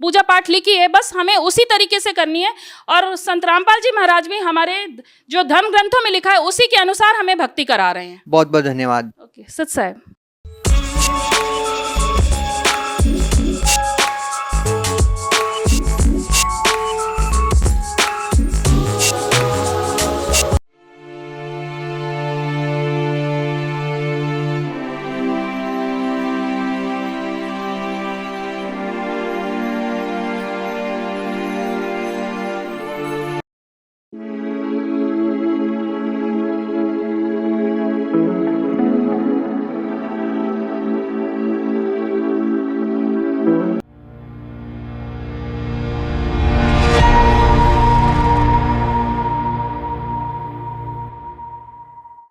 पूजा पाठ लिखी है, बस हमें उसी तरीके से करनी है। और संत रामपाल जी महाराज भी हमारे जो धर्म ग्रंथों में लिखा है उसी के अनुसार हमें भक्ति करा रहे हैं। बहुत बहुत धन्यवाद। ओके, सत साहब।